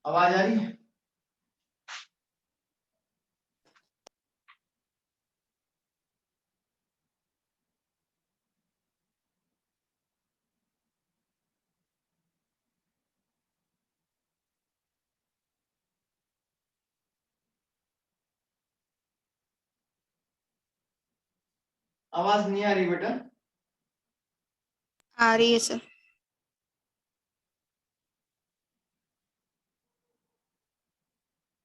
आवाज आ रही है? आवाज नहीं आ रही बेटा? आ रही है सर।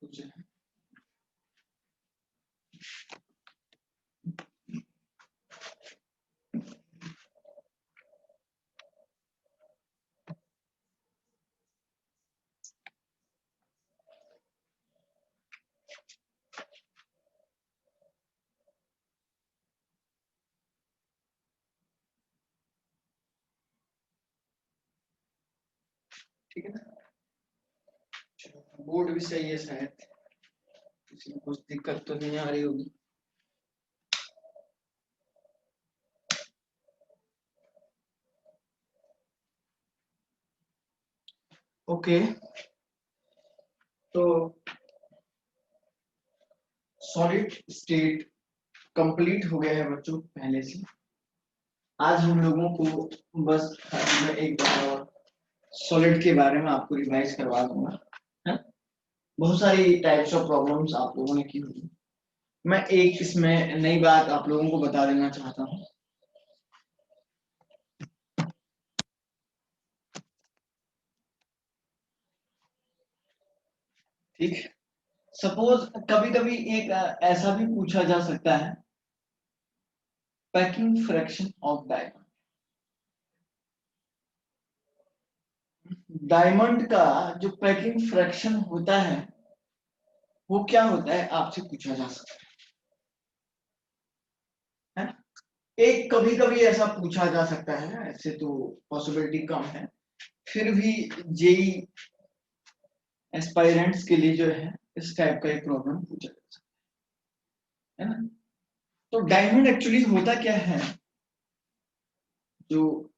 कुछ ठीक है ना? बोर्ड भी सही है शायद, किसी को कुछ दिक्कत तो नहीं आ रही होगी। ओके, तो सॉलिड स्टेट कंप्लीट हो गया है बच्चों पहले से। आज हम लोगों को बस मैं एक बार और सॉलिड के बारे में आपको रिवाइज करवा दूंगा, है? बहुत सारी टाइप्स ऑफ प्रॉब्लम्स आप लोगों ने की होगी। मैं एक इसमें नई बात आप लोगों को बता देना चाहता हूँ। ठीक, सपोज कभी कभी एक ऐसा भी पूछा जा सकता है, packing fraction of diamond. Diamond का जो पैकिंग फ्रैक्शन होता है वो क्या होता है आपसे पूछा जा सकता है ना? एक कभी कभी ऐसा पूछा जा सकता है, ऐसे तो पॉसिबिलिटी कम है, फिर भी जेई एस्पायरेंट्स के लिए जो है इस टाइप का एक प्रॉब्लम पूछा जा सकता है ना? तो डायमंड एक्चुअली होता क्या है, जो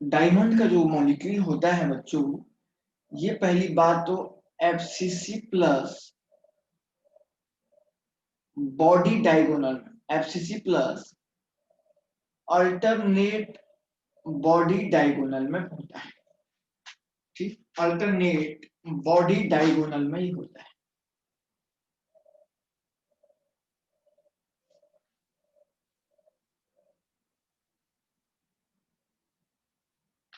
डायमंड का जो मॉलिक्यूल होता है बच्चों, ये पहली बात तो एफसीसी प्लस बॉडी डायगोनल में, FCC plus alternate body diagonal में होता है। ठीक, अल्टरनेट बॉडी डायगोनल में ही होता है।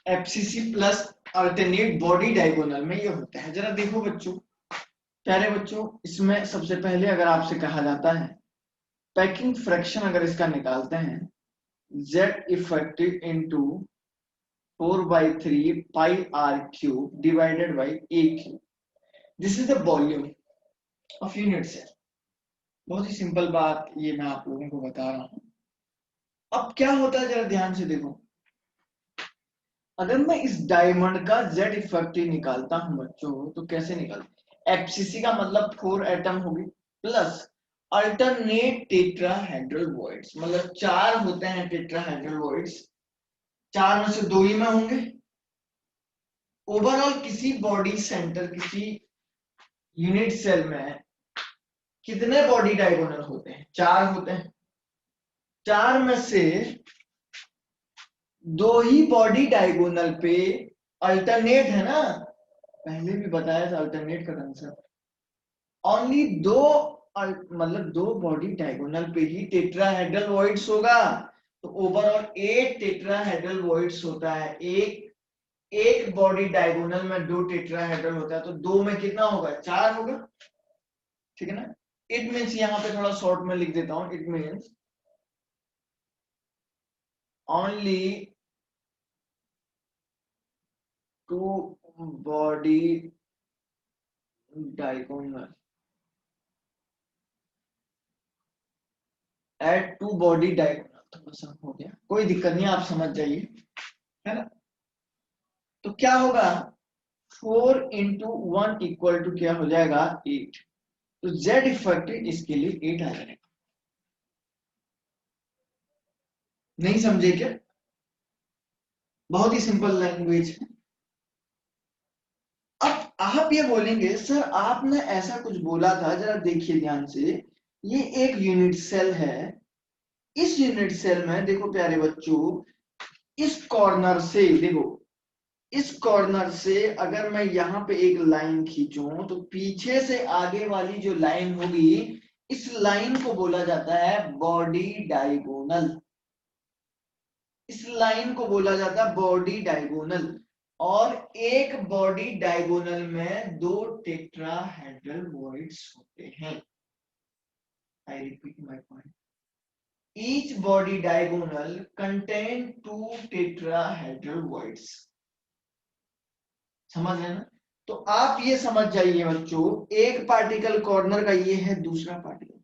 FCC plus alternate body diagonal में ये होता है। जरा देखो बच्चों, प्यारे बच्चों, इसमें सबसे पहले अगर आपसे कहा जाता है पैकिंग फ्रैक्शन अगर इसका निकालते हैं, z effective into 4/3 pi r cube divided by a cube, this is the volume of unit cell. बहुत ही सिंपल बात ये मैं आप लोगों को बता रहा हूं। अब क्या होता है जरा ध्यान से देखो, अगर मैं इस डायमंड का जेड इफेक्टिव निकालता हूं बच्चों, तो कैसे निकालते? एफसीसी का मतलब 4 एटम होगी प्लस अल्टरनेट टेट्राहेड्रल वॉइड्स, मतलब 4 होते हैं टेट्राहेड्रल वॉइड्स, 4 में से 2 ही में होंगे। ओवरऑल किसी बॉडी सेंटर, किसी यूनिट सेल में कितने बॉडी डायगोनल होते हैं? 4 होते हैं। 4 में से 2 ही बॉडी डायगोनल पे अल्टरनेट है ना, पहले भी बताया था अल्टरनेट का कंसेप्ट। ओनली 2 मतलब 2 बॉडी डायगोनल पे ही टेट्राहेड्रल वॉइड्स होगा। तो ओवरऑल 8 टेट्राहेड्रल वॉइड्स होता है। एक बॉडी डायगोनल में 2 टेट्राहेड्रल होता है, तो 2 में कितना होगा? 4 होगा। ठीक है ना? इट मीन्स यहां पे थोड़ा शॉर्ट में लिख देता हूं, it means only 2 body diagonal at 2 body diagonal. थोड़ा सा हो गया, कोई दिक्कत नहीं, आप समझ जाइए, है ना? तो क्या होगा, 4 इंटू 1 इक्वल टू क्या हो जाएगा? 8। तो जेड इफेक्टिव इसके लिए 8 आ जाएगा। नहीं समझे क्या? बहुत ही सिंपल लैंग्वेज है। आप ये बोलेंगे सर आपने ऐसा कुछ बोला था, जरा देखिए ध्यान से, ये एक यूनिट सेल है, इस यूनिट सेल में देखो प्यारे बच्चों, इस कॉर्नर से देखो, इस कॉर्नर से अगर मैं यहाँ पे एक लाइन खींचूं तो पीछे से आगे वाली जो लाइन होगी, इस लाइन को बोला जाता है बॉडी डायगोनल। इस लाइन को बोला जाता है बॉडी डायगोनल। और एक बॉडी डायगोनल में दो टेट्राहेड्रल वॉइड्स होते हैं। I repeat my point, each body diagonal contain two tetrahedral voids. समझ रहे ना? तो आप ये समझ जाइए बच्चों, एक पार्टिकल कॉर्नर का ये है, दूसरा पार्टिकल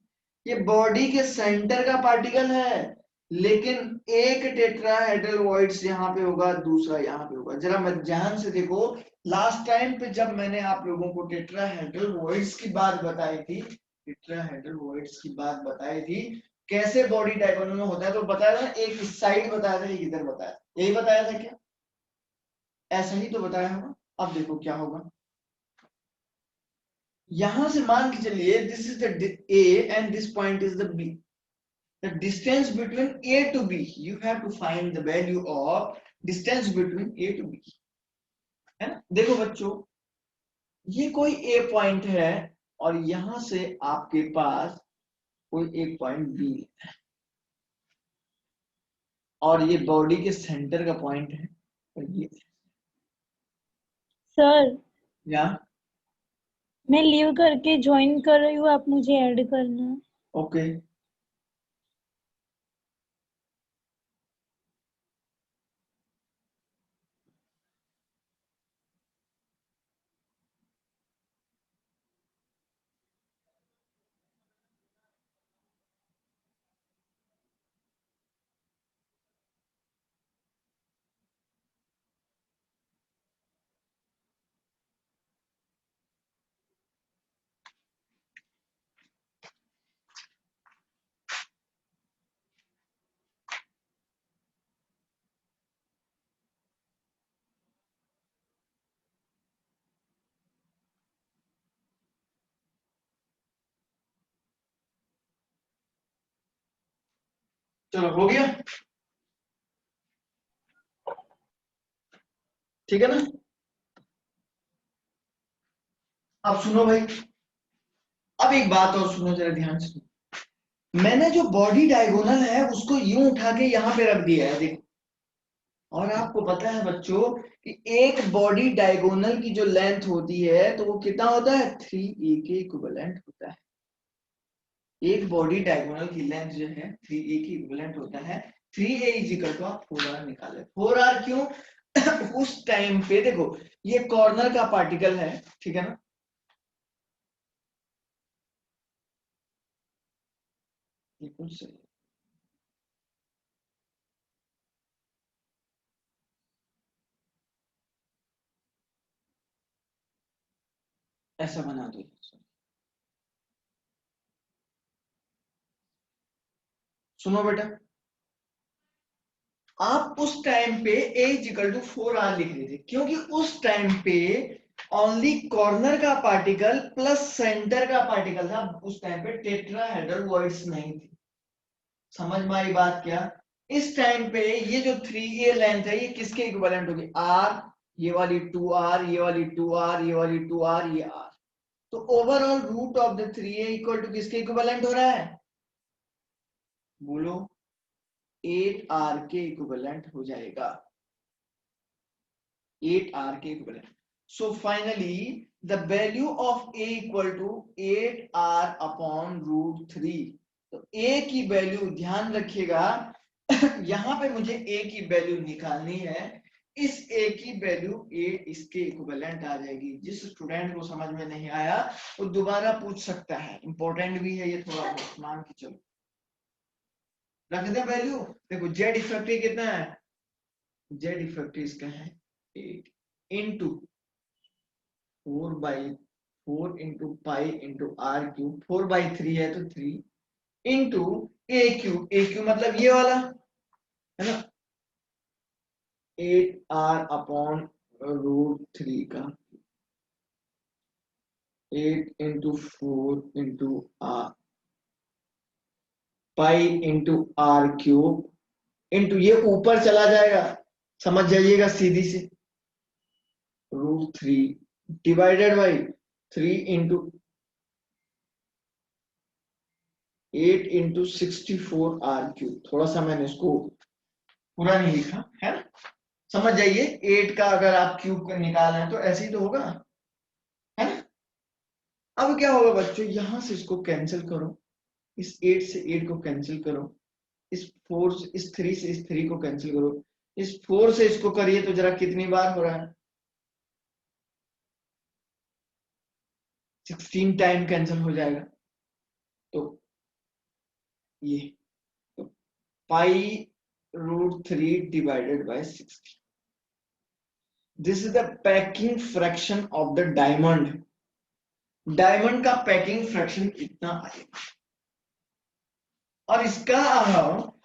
ये बॉडी के सेंटर का पार्टिकल है, लेकिन एक टेट्राहेड्रल वॉइड्स यहाँ पे होगा, दूसरा यहाँ पे होगा। जरा मैं ध्यान से देखो, लास्ट टाइम पे जब मैंने आप लोगों को टेट्राहेड्रल वॉइड्स की बात बताई थी, टेट्राहेड्रल वॉइड्स की बात बताई थी, कैसे बॉडी डायगोनल में होता है, तो बताया था एक इस साइड बताया था, एक इधर बताया था, यही बताया था क्या? ऐसा ही तो बताया होगा। अब देखो क्या होगा, यहां से मान के चलिए this is the a and this point is the b, the distance between a to b, you have to find the value of distance between a to b, है ना? देखो बच्चों, ये कोई ए पॉइंट है और यहां से आपके पास कोई एक पॉइंट बी है, और ये बॉडी के सेंटर का पॉइंट है, और ये सर या मैं लीव करके ज्वाइन कर रही हूँ, आप मुझे ऐड करना। ओके। चलो हो गया, ठीक है ना? अब सुनो भाई, अब एक बात और सुनो, जरा ध्यान से। मैंने जो बॉडी डायगोनल है उसको यूं उठा के यहां पे रख दिया है, देखो। और आपको पता है बच्चों कि एक बॉडी डायगोनल की जो लेंथ होती है तो वो कितना होता है, 3a के इक्विवेलेंट होता है। एक बॉडी डायगोनल की लेंथ जो है 3a की इक्विवेलेंट होता है। 3a इज इक्वल टू, आप 4r निकाले। 4r क्यों? उस टाइम पे देखो, ये कॉर्नर का पार्टिकल है, ठीक है ना? बिल्कुल सही, ऐसा बना दो। सुनो बेटा, आप उस टाइम पे a इक्वल टू 4r लिख रहे थे, क्योंकि उस टाइम पे ओनली कॉर्नर का पार्टिकल प्लस सेंटर का पार्टिकल था। उस टाइम पे टेट्राहेड्रल वॉइड्स नहीं थी। समझ में आई बात क्या? इस टाइम पे ये जो 3a लेंथ है, ये किसके इक्विवेलेंट होगी, r, ये वाली 2r, ये वाली 2r, ये वाली 2r, ये r। तो overall root of the 3a equal to किसके इक्विवेलेंट हो रहा है, बोलो? 8r के इक्विवेलेंट हो जाएगा, 8r के equivalent. So finally the value of a equal to 8r upon root 3। तो a की वैल्यू ध्यान रखिएगा, यहां पे मुझे a की वैल्यू निकालनी है। इस a की वैल्यू a इसके इक्विवेलेंट आ जाएगी। जिस स्टूडेंट को समझ में नहीं आया वो दोबारा पूछ सकता है, इंपॉर्टेंट भी है ये थोड़ा बहुत, मान के चलो। रख दे वैल्यू, देखो z इफेक्टिव कितना है, z इफेक्टिव इसका है 8 into 4/4 into pi into r cube, 4/3 है तो 3 into a cube, a cube मतलब ये वाला है ना, 8r अपॉन रूट 3 का। 8 into 4 into r pi into r cube into ये ऊपर चला जाएगा, समझ जाइएगा सीधी सी, √3 divided by 3 into 8 into 64 r cube. थोड़ा सा मैंने इसको पूरा नहीं लिखा है ना, समझ जाइए 8 का अगर आप क्यूब निकाल रहे हैं तो ऐसे ही तो होगा, है ना। अब क्या होगा बच्चों, यहां से इसको कैंसिल करो, इस 8 से 8 को कैंसिल करो, इस 4 से इस 3 से इस 3 को कैंसिल करो, इस 4 से इसको करिए तो जरा कितनी बार हो रहा है, 16 टाइम कैंसिल हो जाएगा। तो ये तो पाई √3 divided by 60, this is the packing fraction of the diamond. Diamond का पैकिंग फ्रैक्शन कितना आएगा, और इसका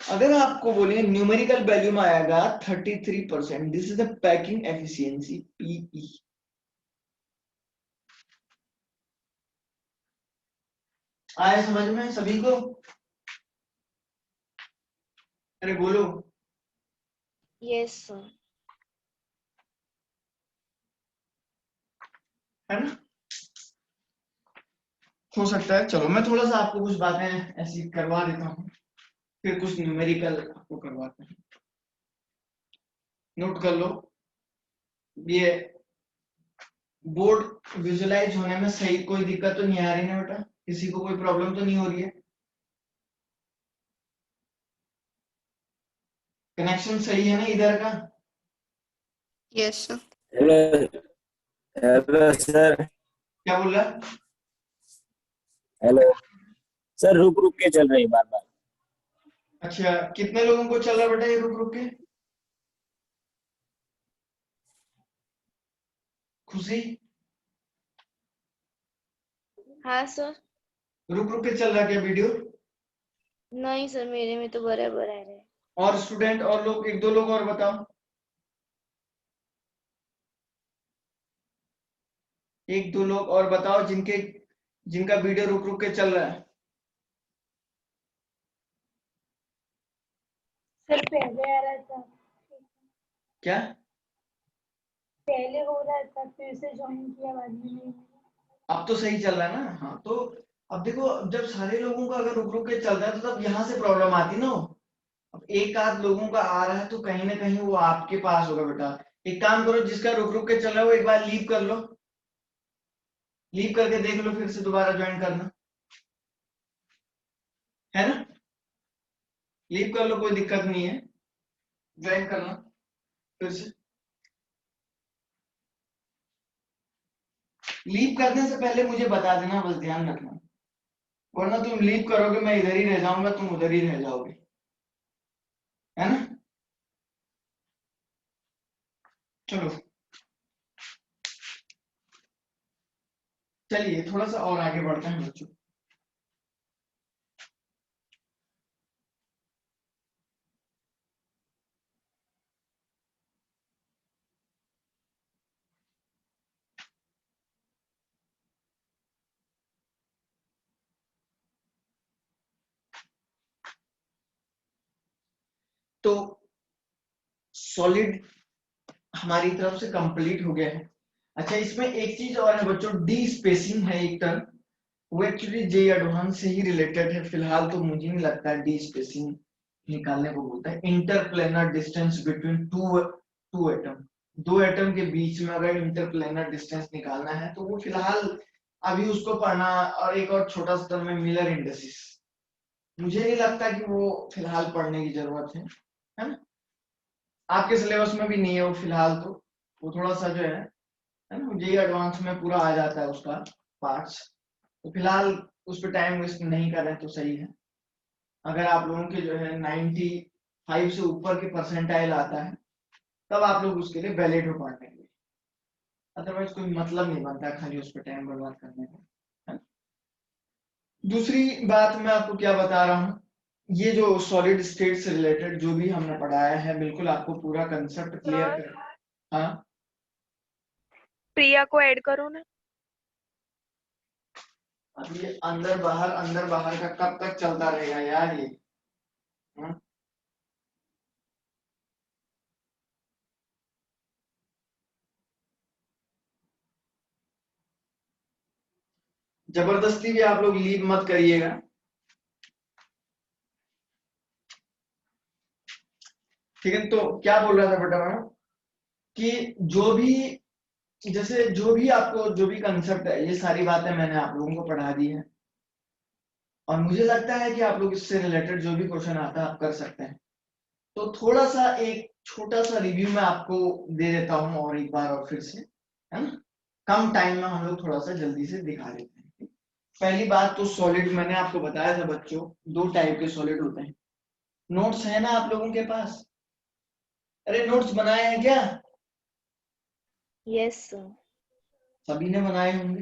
अगर आपको बोले न्यूमेरिकल वैल्यू में आएगा 33%, this is the packing efficiency PE. आया समझ में सभी को, अरे बोलो। Yes sir. है ना, हो सकता है, चलो मैं थोड़ा सा आपको कुछ बातें ऐसी करवा देता हूँ, फिर कुछ न्यूमेरिकल आपको करवाते हैं। नोट कर लो, ये बोर्ड विजुलाइज होने में सही, कोई दिक्कत तो नहीं आ रही ना बेटा, किसी को कोई प्रॉब्लम तो नहीं हो रही है, कनेक्शन सही है ना इधर का। Yes sir. Hello hello sir. क्या बोल रहा, हेलो सर, रुक रुक के चल रही है बार बार। अच्छा कितने लोगों को चल रहा है बेटा ये रुक रुक के, खुशी हाँ सर। रुक रुक के चल रहा है क्या वीडियो, नहीं सर, मेरे में तो बराबर आ रहा है। और स्टूडेंट और लोग, एक दो लोग और बताओ, एक दो लोग और बताओ जिनके जिनका वीडियो रुक रुक के चल रहा है। सर पहले आ रहा था, क्या पहले हो रहा था फिर से ज्वाइन किया बाद में नहीं। अब तो सही चल रहा है ना, हाँ तो अब देखो, जब सारे लोगों का अगर रुक रुक के चल रहा है तो तब यहाँ से प्रॉब्लम आती ना। अब एक आध लोगों का आ रहा है तो कहीं ना कहीं वो आपके पास होगा बेटा। एक काम करो, जिसका रुक रुक के चल रहा है वो एक बार लीव कर लो, लीव करके देख लो, फिर से दोबारा ज्वाइन करना, है ना, लीव कर लो, कोई दिक्कत नहीं है, ज्वाइन करना फिर से। लीव करने से पहले मुझे बता देना, बस ध्यान रखना, वरना तुम लीव करोगे मैं इधर ही रह जाऊंगा, तुम उधर ही रह जाओगे, है ना। चलो चलिए थोड़ा सा और आगे बढ़ते हैं बच्चों। तो सॉलिड हमारी तरफ से कंप्लीट हो गया है। अच्छा इसमें एक चीज और है बच्चों, डी स्पेसिंग है एक टर्म, वो एक्चुअली जे एडवांस से ही रिलेटेड है, फिलहाल तो मुझे नहीं लगता डी स्पेसिंग निकालने को बोलता है। Interplanar distance between two atom, दो एटम के बीच में अगर इंटरप्लेनर डिस्टेंस निकालना है तो वो फिलहाल अभी उसको पढ़ना, और एक और छोटा सा टर्म है मिलर इंडसिस, मुझे नहीं लगता कि वो फिलहाल पढ़ने की जरूरत है ना, आपके सिलेबस में भी नहीं है वो फिलहाल, तो वो थोड़ा सा जो है ना, जे एडवांस में पूरा आ जाता है उसका पार्ट्स, तो फिलहाल उस पर टाइम वेस्ट नहीं कर रहे तो सही है। अगर आप लोगों के जो है 95 से ऊपर के परसेंटाइल आता है तब आप लोग उसके लिए वैलिड हो पढ़ने के लिए, अदरवाइज कोई मतलब नहीं बनता खाली उस पर टाइम बर्बाद करने का। दूसरी बात मैं आपको क्या बता रहा हूँ, ये जो सॉलिड स्टेट से रिलेटेड जो भी हमने पढ़ाया है बिल्कुल आपको पूरा कंसेप्ट क्लियर कर। हाँ प्रिया को ऐड करो ना। अब ये अंदर बाहर का कब तक चलता रहेगा यार ये? हाँ? जबरदस्ती भी आप लोग लीव मत करिएगा। ठीक है, तो क्या बोल रहा था बेटा मैं कि जो भी जैसे जो भी आपको जो भी कंसेप्ट है, ये सारी बातें मैंने आप लोगों को पढ़ा दी है, और मुझे लगता है कि आप लोग इससे रिलेटेड जो भी क्वेश्चन आता है आप कर सकते हैं। तो थोड़ा सा एक छोटा सा रिव्यू मैं आपको दे देता हूँ और एक बार और फिर से, है ना? कम टाइम में हम लोग थोड़ा सा जल्दी से दिखा देते हैं। पहली बात तो सॉलिड मैंने आपको बताया था बच्चों, दो टाइप के सॉलिड होते हैं। नोट्स है ना आप लोगों के पास? अरे नोट्स बनाए हैं क्या? Yes sir. सभी ने बनाए होंगे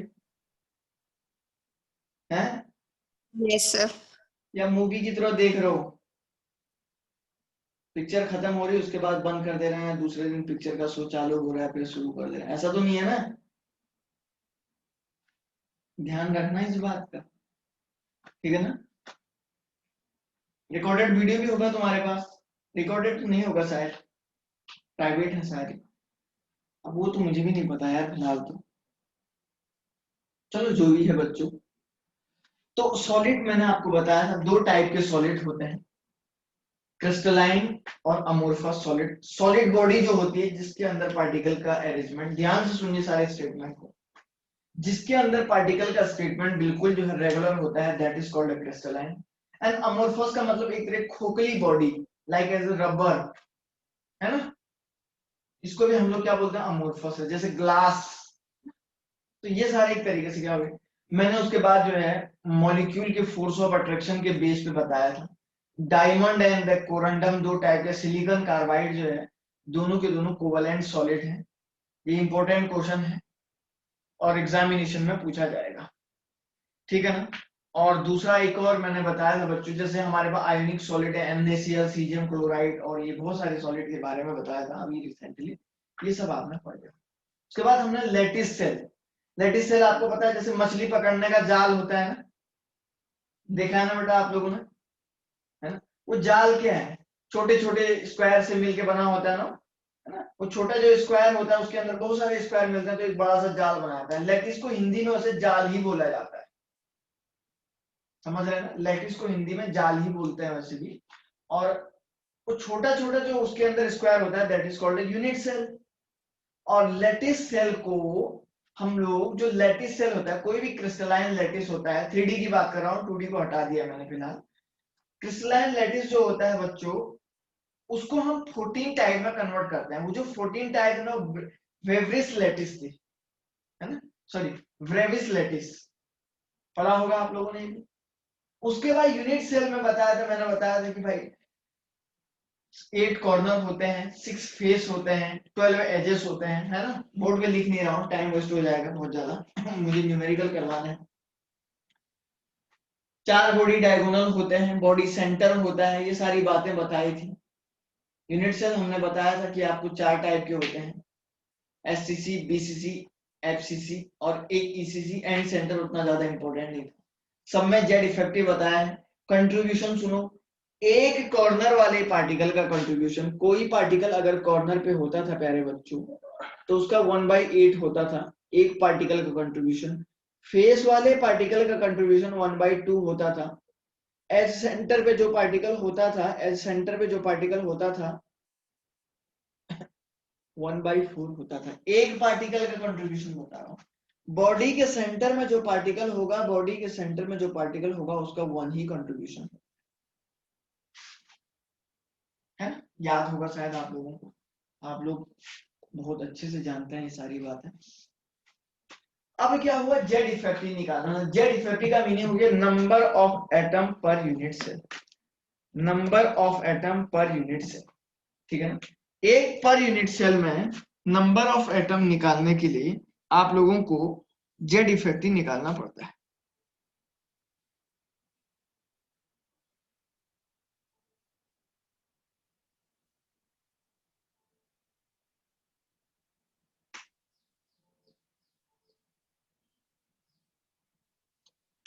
हैं? Yes sir. या मूवी की तरह देख रहे हो? पिक्चर खत्म हो रही है उसके बाद बंद कर दे रहे हैं, दूसरे दिन पिक्चर का शो चालू हो रहा है फिर शुरू कर दे रहे हैं, ऐसा तो नहीं है ना? ध्यान रखना इस बात का, ठीक है ना? रिकॉर्डेड वीडियो भी होगा तुम्हारे पास? रिकॉर्डेड तो नहीं होगा शायद, प्राइवेट है सारी। अब वो तो मुझे भी नहीं पता यार फिलहाल तो, चलो जो भी है बच्चों। तो सॉलिड मैंने आपको बताया था दो टाइप के सॉलिड होते हैं, क्रिस्टलाइन और अमोर्फस सॉलिड। सॉलिड बॉडी जो होती है जिसके अंदर पार्टिकल का अरेंजमेंट, ध्यान से सुनिए सारे स्टेटमेंट को, जिसके अंदर पार्टिकल का स्टेटमेंट बिल्कुल जो है रेगुलर होता है, that is called a crystalline. And amorphous का मतलब एक तरह खोखली body, like as a rubber, है ना? इसको भी हम लोग क्या बोलते हैं, अमोर्फस है, जैसे ग्लास। तो ये सारे एक तरीके से क्या हो गए। मैंने उसके बाद जो है मॉलिक्यूल के फोर्स ऑफ अट्रैक्शन के बेस पे बताया था, डायमंड एंड द कोरंडम दो टाइप के सिलिकॉन कार्बाइड जो है दोनों के दोनों कोवलेंट सॉलिड हैं। ये इंपॉर्टेंट क्वेश्चन है और एग्जामिनेशन में पूछा जाएगा, ठीक है ना? और दूसरा एक और मैंने बताया था बच्चों, जैसे हमारे पास आयोनिक सॉलिड है, NaCl, सीजियम क्लोराइड, और ये बहुत सारे सॉलिड के बारे में बताया था अभी रिसेंटली, ये सब आपने पढ़ लिया। उसके बाद हमने लेटिस सेल। लेटिस सेल आपको पता है जैसे मछली पकड़ने का जाल होता है ना, देखा है ना बेटा आप लोगों ने, है ना? वो जाल क्या है, छोटे छोटे स्क्वायर से मिलके बना होता है ना, है ना? वो छोटा जो स्क्वायर होता है उसके अंदर बहुत सारे स्क्वायर मिलते हैं तो एक बड़ा सा जाल बनाता है। लेटिस को हिंदी में वैसे जाल ही बोला जाता है, समझ रहे हैं ना? लेटिस को हिंदी में जाल ही बोलते हैं वैसे भी। और वो छोटा छोटा जो उसके अंदर स्क्वायर होता है that is called unit cell. और लेटिस सेल को हम लोग, जो लेटिस सेल होता है, कोई भी क्रिस्टलाइन लेटिस होता है, 3D की बात कर रहा हूँ, 2D को हटा दिया मैंने फिलहाल। क्रिस्टलाइन लेटिस जो होता है बच्चों, उसको हम 14 टाइप में कन्वर्ट करते हैं। वो जो 14 टाइप ना, वेवरिस लेटिस थी, है ना? सॉरी, व्रेविस लेटिस, पढ़ा होगा आप लोगों ने। उसके बाद यूनिट सेल में बताया था, मैंने बताया था कि भाई 8 कॉर्नर होते हैं, 6 फेस होते हैं, 12 एजेस होते हैं, है ना? बोर्ड पे लिख नहीं रहा हूँ, टाइम वेस्ट हो जाएगा बहुत ज्यादा मुझे न्यूमेरिकल करवाना है। 4 बॉडी डायगोनल होते हैं, बॉडी सेंटर होता है, ये सारी बातें बताई थी। यूनिट सेल हमने बताया था कि आपको 4 टाइप के होते हैं, SCC, BCC, FCC, और एक ECC। एंड सेंटर उतना ज्यादा इंपॉर्टेंट नहीं था। सब में जेड इफेक्टिव बताया है। कंट्रीब्यूशन सुनो, एक कॉर्नर वाले पार्टिकल का कंट्रीब्यूशन, कोई पार्टिकल अगर कॉर्नर पे होता था प्यारे बच्चों, तो उसका 1/8 होता था एक पार्टिकल का कंट्रीब्यूशन। फेस वाले पार्टिकल का कंट्रीब्यूशन 1/2 होता था। एज सेंटर पे जो पार्टिकल होता था, एज सेंटर पे जो पार्टिकल होता था 1/4 होता था। एक पार्टिकल का कंट्रीब्यूशन बता रहा हूँ। बॉडी के सेंटर में जो पार्टिकल होगा, बॉडी के सेंटर में जो पार्टिकल होगा उसका 1 ही कंट्रीब्यूशन है ना? याद होगा शायद आप लोगों को, आप लोग बहुत अच्छे से जानते हैं ये सारी बातें। अब क्या हुआ, जेड इफेक्टिव निकालना। जेड इफेक्टिव का मीनिंग हो गया number of atom per unit cell, number of atom per unit cell, ठीक है ना? एक पर यूनिट सेल में नंबर ऑफ एटम निकालने के लिए आप लोगों को जेड इफेक्टिव निकालना पड़ता है।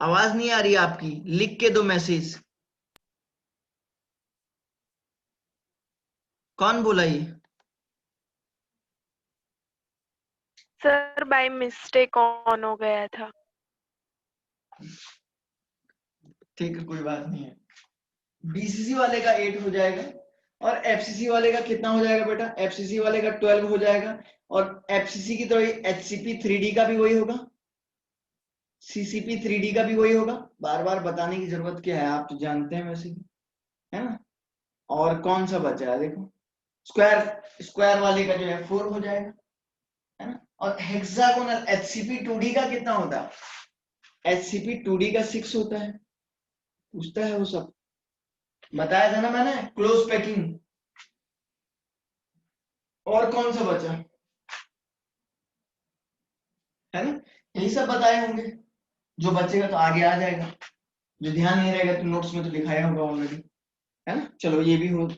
आवाज नहीं आ रही आपकी, लिख के दो मैसेज। कौन बोला ये? सर बाय मिस्टेक ऑन हो गया था। ठीक है, कोई बात नहीं है। बीसीसी वाले का 8 हो जाएगा और एफसीसी वाले का कितना हो जाएगा बेटा? एफसीसी वाले का 12 हो जाएगा और एफसीसी की तो एचसीपी 3D का भी वही होगा, सीसीपी 3D का भी वही होगा। बार बार बताने की जरूरत क्या है, आप तो जानते हैं वैसे भी, है ना। और कौन सा बचा है देखो, स्क्वायर वाले का जो है 4 हो जाएगा, है ना। और हेक्सागोनल एचसीपी 2D का कितना होता है? एचसीपी 2D का 6 होता है। पूछता है वो सब, बताया था ना मैंने, क्लोज पैकिंग। और कौन सा बचा है ना, यही सब बताए होंगे। जो बचेगा तो आगे आ जाएगा, जो ध्यान नहीं रहेगा तो नोट्स में तो लिखाया होगा ऑलरेडी, है ना। चलो ये भी हो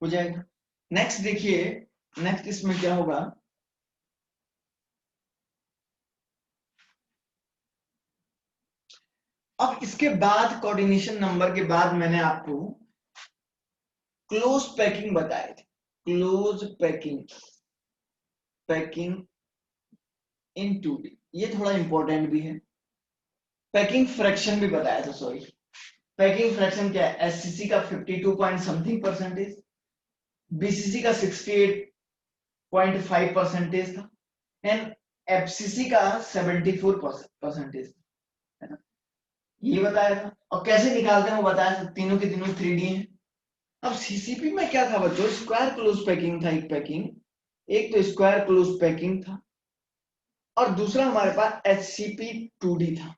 जाएगा। नेक्स्ट देखिए, नेक्स्ट इसमें क्या होगा, अब इसके बाद कोऑर्डिनेशन नंबर के बाद मैंने आपको क्लोज पैकिंग बताए थे। क्लोज पैकिंग इन 2D, ये थोड़ा इंपॉर्टेंट भी है। पैकिंग फ्रैक्शन भी बताया था, सॉरी। पैकिंग फ्रैक्शन क्या है? एससीसी का 52 पॉइंट समथिंग परसेंटेज, बीसीसी का 68.5% था, एंड एफसीसी का 74% है ना, ये बताया था। और कैसे निकालते हैं वो बताया था, तीनों के तीनों 3D हैं। अब सीसीपी में क्या था बच्चों? स्क्वायर क्लोज पैकिंग था, एक पैकिंग, एक तो स्क्वायर क्लोज पैकिंग था और दूसरा हमारे पास एचसीपी 2D था।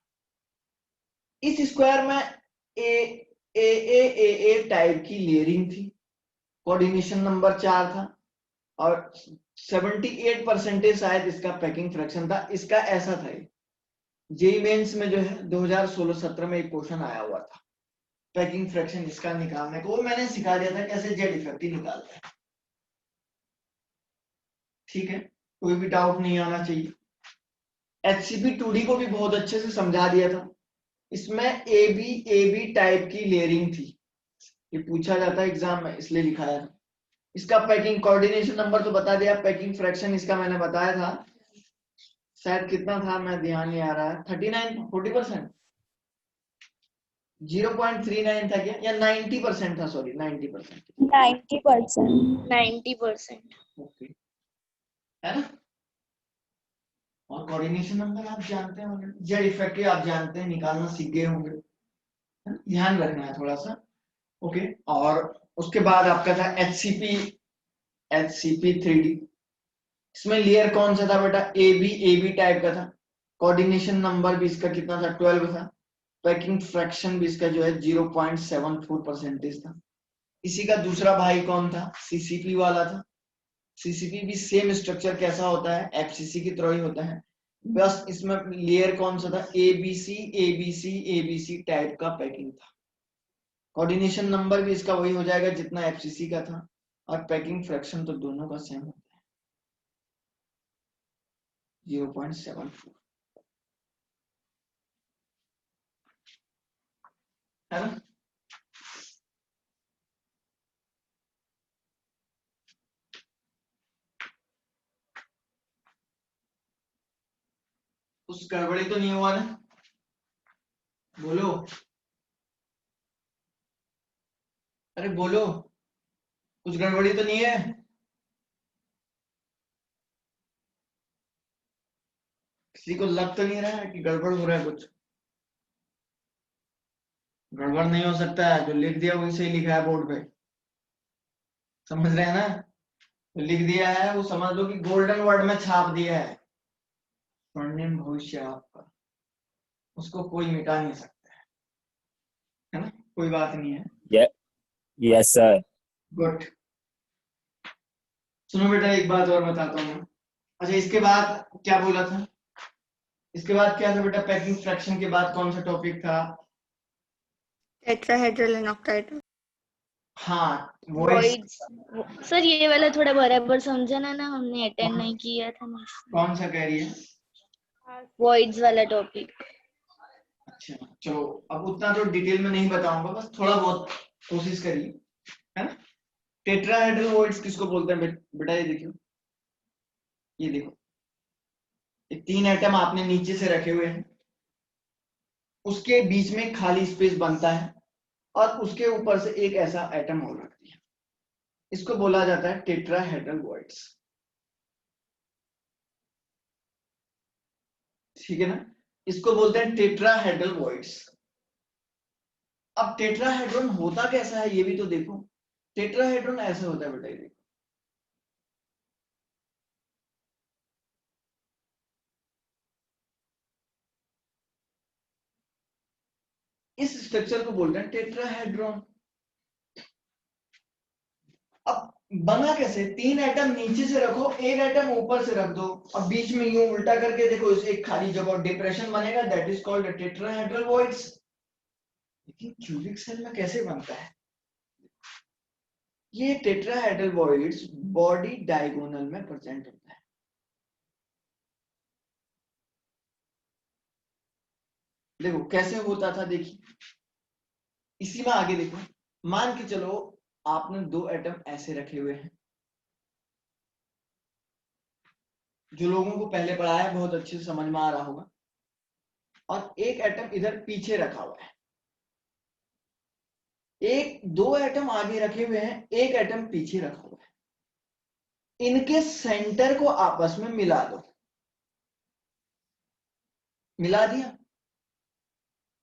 इस स्क्वायर में ए टाइप की लेयरिंग थी, कोऑर्डिनेशन नंबर 4 था और 78% शायद इसका पैकिंग फ्रैक्शन था। इसका ऐसा था, जेईई मेंस में जो है 2016-17 में एक क्वेश्चन आया हुआ था पैकिंग फ्रैक्शन इसका निकालने को, वो मैंने सिखा दिया था कैसे जेड इफेक्टिव निकालते हैं। ठीक है, कोई भी डाउट नहीं आना चाहिए। एचसीपी 2D को भी बहुत अच्छे से समझा दिया था। इसमें ए बी टाइप की लेयरिंग थी, ये पूछा जाता है एग्जाम में, इसलिए लिखाया था। इसका पैकिंग कोऑर्डिनेशन नंबर तो बता दिया, पैकिंग फ्रैक्शन इसका मैंने बताया था, शायद कितना था मैं ध्यान नहीं आ रहा है, 40% 0.39 था क्या, या 90% था? सॉरी 90%। 90%। 90%। ओके, है ना। और कोऑर्डिनेशन नंबर आप जानते हैं, जेड इफेक्टिव आप जानते हैं, निकालना सीख गए होंगे, ध्यान रखना है थोड़ा सा। ओके, और उसके बाद आपका था एचसीपी 3D। इसमें लेयर कौन सा था बेटा? ए बी टाइप का था। कोऑर्डिनेशन नंबर भी इसका कितना था? 12 था। पैकिंग फ्रैक्शन भी इसका जो है 0.74% था। इसी का दूसरा भाई कौन था? सीसीपी वाला था। सीसीपी भी सेम स्ट्रक्चर कैसा होता है? एफसीसी की तरह ही होता है, बस इसमें लेयर कौन सा था? एबीसी टाइप का पैकिंग था। कोऑर्डिनेशन नंबर भी इसका वही हो जाएगा जितना एफसीसी का था, और पैकिंग फ्रैक्शन तो दोनों का सेम होता है, 0.74, है ना। कुछ गड़बड़ी तो नहीं हुआ ना? बोलो, अरे बोलो, कुछ गड़बड़ी तो नहीं है? किसी को लग तो नहीं रहा है कि गड़बड़ हो रहा है? कुछ गड़बड़ नहीं हो सकता है, जो लिख दिया वही सही लिखा है बोर्ड पे, समझ रहे हैं ना। तो लिख दिया है वो समझ लो कि गोल्डन वर्ड में छाप दिया है, स्वर्णिम भविष्य आपका, उसको कोई मिटा नहीं सकता है ना, कोई बात नहीं है। Yes sir. गुड। सुनो बेटा, एक बात और बताता हूँ। अच्छा, इसके बाद क्या बोला था? इसके बाद क्या था बेटा? पैकिंग फ्रैक्शन के बाद कौन सा टॉपिक था? Tetrahedral and octahedral. हाँ, वॉइड्स। सर ये वाला थोड़ा बराबर समझाना ना, हमने अटेंड नहीं किया था ना। कौन सा कह रही है? वॉइड्स वाला टॉपिक। अच्छा चलो, अब उतना तो डिटेल में नहीं बताऊंगा, बस थोड़ा बहुत कोशिश करिए, है ना। टेट्राहेड्रल वॉइड्स किसको बोलते हैं बेटा, ये देखियो, ये देखो, ये 3 एटम आपने नीचे से रखे हुए हैं, उसके बीच में खाली स्पेस बनता है और उसके ऊपर से एक ऐसा एटम और रख दिया, इसको बोला जाता है टेट्राहेड्रल वॉइड्स। ठीक है ना, इसको बोलते हैं टेट्राहेड्रल वॉइड्स। अब टेट्राहेड्रॉन होता कैसा है ये भी तो देखो। टेट्राहेड्रॉन ऐसे होता है बेटा, ये देखो, इस स्ट्रक्चर को बोलते हैं टेट्राहेड्रॉन। अब बना कैसे, 3 एटम नीचे से रखो, एक एटम ऊपर से रख दो, अब बीच में यूं उल्टा करके देखो, इसे एक खाली जगह डिप्रेशन बनेगा, that is called tetrahedral voids. लेकिन क्यूबिक सेल में कैसे बनता है, ये टेट्राहेड्रल वॉइड्स बॉडी डायगोनल में प्रेजेंट होता है। देखो कैसे होता था, देखिए इसी में आगे देखो, मान के चलो आपने 2 एटम ऐसे रखे हुए हैं, जो लोगों को पहले पढ़ाया है बहुत अच्छे से समझ में आ रहा होगा, और एक एटम इधर पीछे रखा हुआ है, एक 2 एटम आगे रखे हुए हैं, एक एटम पीछे रखा हुआ है, इनके सेंटर को आपस में मिला दो, मिला दिया।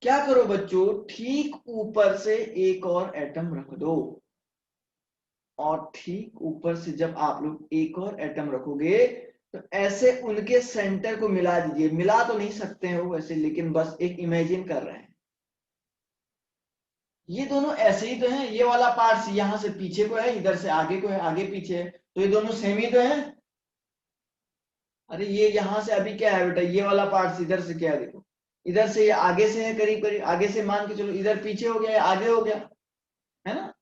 क्या करो बच्चों, ठीक ऊपर से एक और एटम रख दो, और ठीक ऊपर से जब आप लोग एक और एटम रखोगे तो ऐसे उनके सेंटर को मिला दीजिए। मिला तो नहीं सकते हो वैसे, लेकिन बस एक इमेजिन कर रहे हैं, ये दोनों ऐसे ही तो हैं, ये वाला पार्ट यहां से पीछे को है, इधर से आगे को है, आगे पीछे है, तो ये दोनों सेम ही तो है। अरे ये यहां से अभी क्या है बेटा, ये वाला पार्ट इधर से क्या है, देखो इधर से ये आगे से है, करीब करीब आगे से, मान के चलो इधर पीछे हो गया या आगे हो गया, है ना।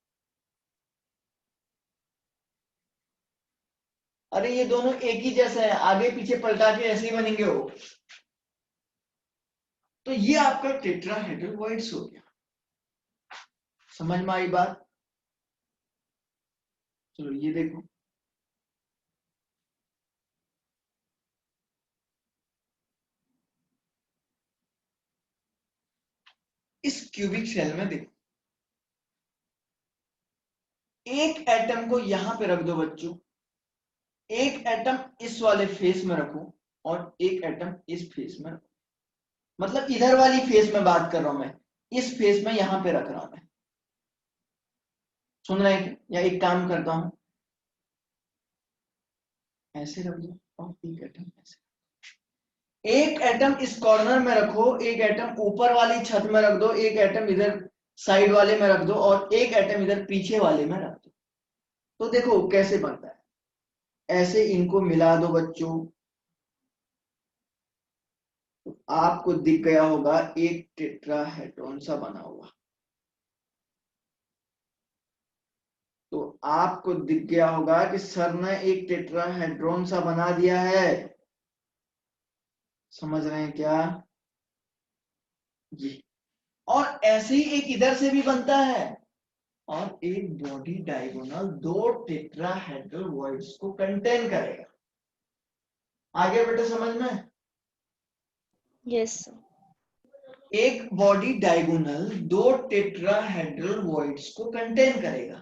अरे ये दोनों एक ही जैसे हैं, आगे पीछे पलटा के ऐसे ही बनेंगे वो। तो ये आपका टेट्राहेड्रल वॉइड्स हो गया। समझ में आई बात। चलो ये देखो, इस क्यूबिक सेल में देखो, एक एटम को यहां पे रख दो बच्चों, एक एटम इस वाले फेस में रखो और एक एटम इस फेस में रखो, मतलब इधर वाली फेस में बात कर रहा हूं मैं, इस फेस में यहां पे रख रहा हूं मैं। सुन रहे हैं, या एक काम करता हूं, ऐसे रख दो और एक एटम ऐसे, एक एटम इस कॉर्नर में रखो, एक एटम ऊपर वाली छत में रख दो, एक एटम इधर साइड वाले में रख दो और एक एटम इधर पीछे वाले में रख दो। तो देखो कैसे बनता है, ऐसे इनको मिला दो बच्चों, तो आपको दिख गया होगा एक टेट्राहेड्रॉन सा बना हुआ। तो आपको दिख गया होगा कि सर ने एक टेट्राहेड्रॉन सा बना दिया है। समझ रहे हैं क्या ये। और ऐसे ही एक इधर से भी बनता है, और एक बॉडी डायगोनल 2 टेट्राहेड्रल वॉइड्स को कंटेन करेगा। आगे बेटे समझ में। Yes sir. एक बॉडी डायगोनल 2 टेट्राहेड्रल वॉइड्स को कंटेन करेगा।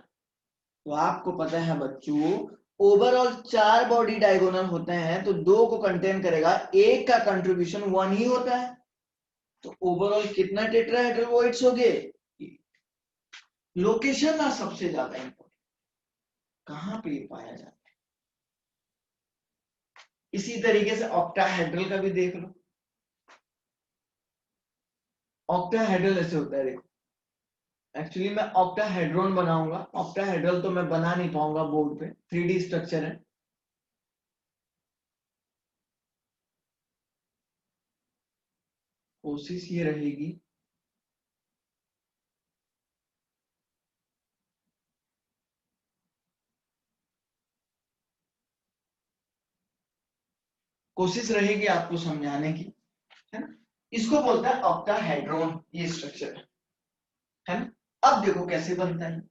तो आपको पता है बच्चों, ओवरऑल 4 बॉडी डायगोनल होते हैं, तो 2 को कंटेन करेगा, एक का कंट्रीब्यूशन 1 ही होता है। तो ओवरऑल कितना टेट्राहेड्रल वॉइड्स हो गए। लोकेशन ना सबसे ज्यादा इंपॉर्टेंट, कहां पे ये पाया जाता है। इसी तरीके से ऑक्टाहेड्रल का भी देख लो। ऑक्टाहेड्रल ऐसे होता है, देखो एक्चुअली मैं ऑक्टाहेड्रॉन बनाऊंगा, ऑक्टाहेड्रल तो मैं बना नहीं पाऊंगा बोर्ड पे, 3D स्ट्रक्चर है। कोशिश ये रहेगी कोशिश रहेगी आपको समझाने की, है ना। इसको बोलता है ऑक्टाहेड्रॉन, ये स्ट्रक्चर है ना। अब देखो कैसे बनता है।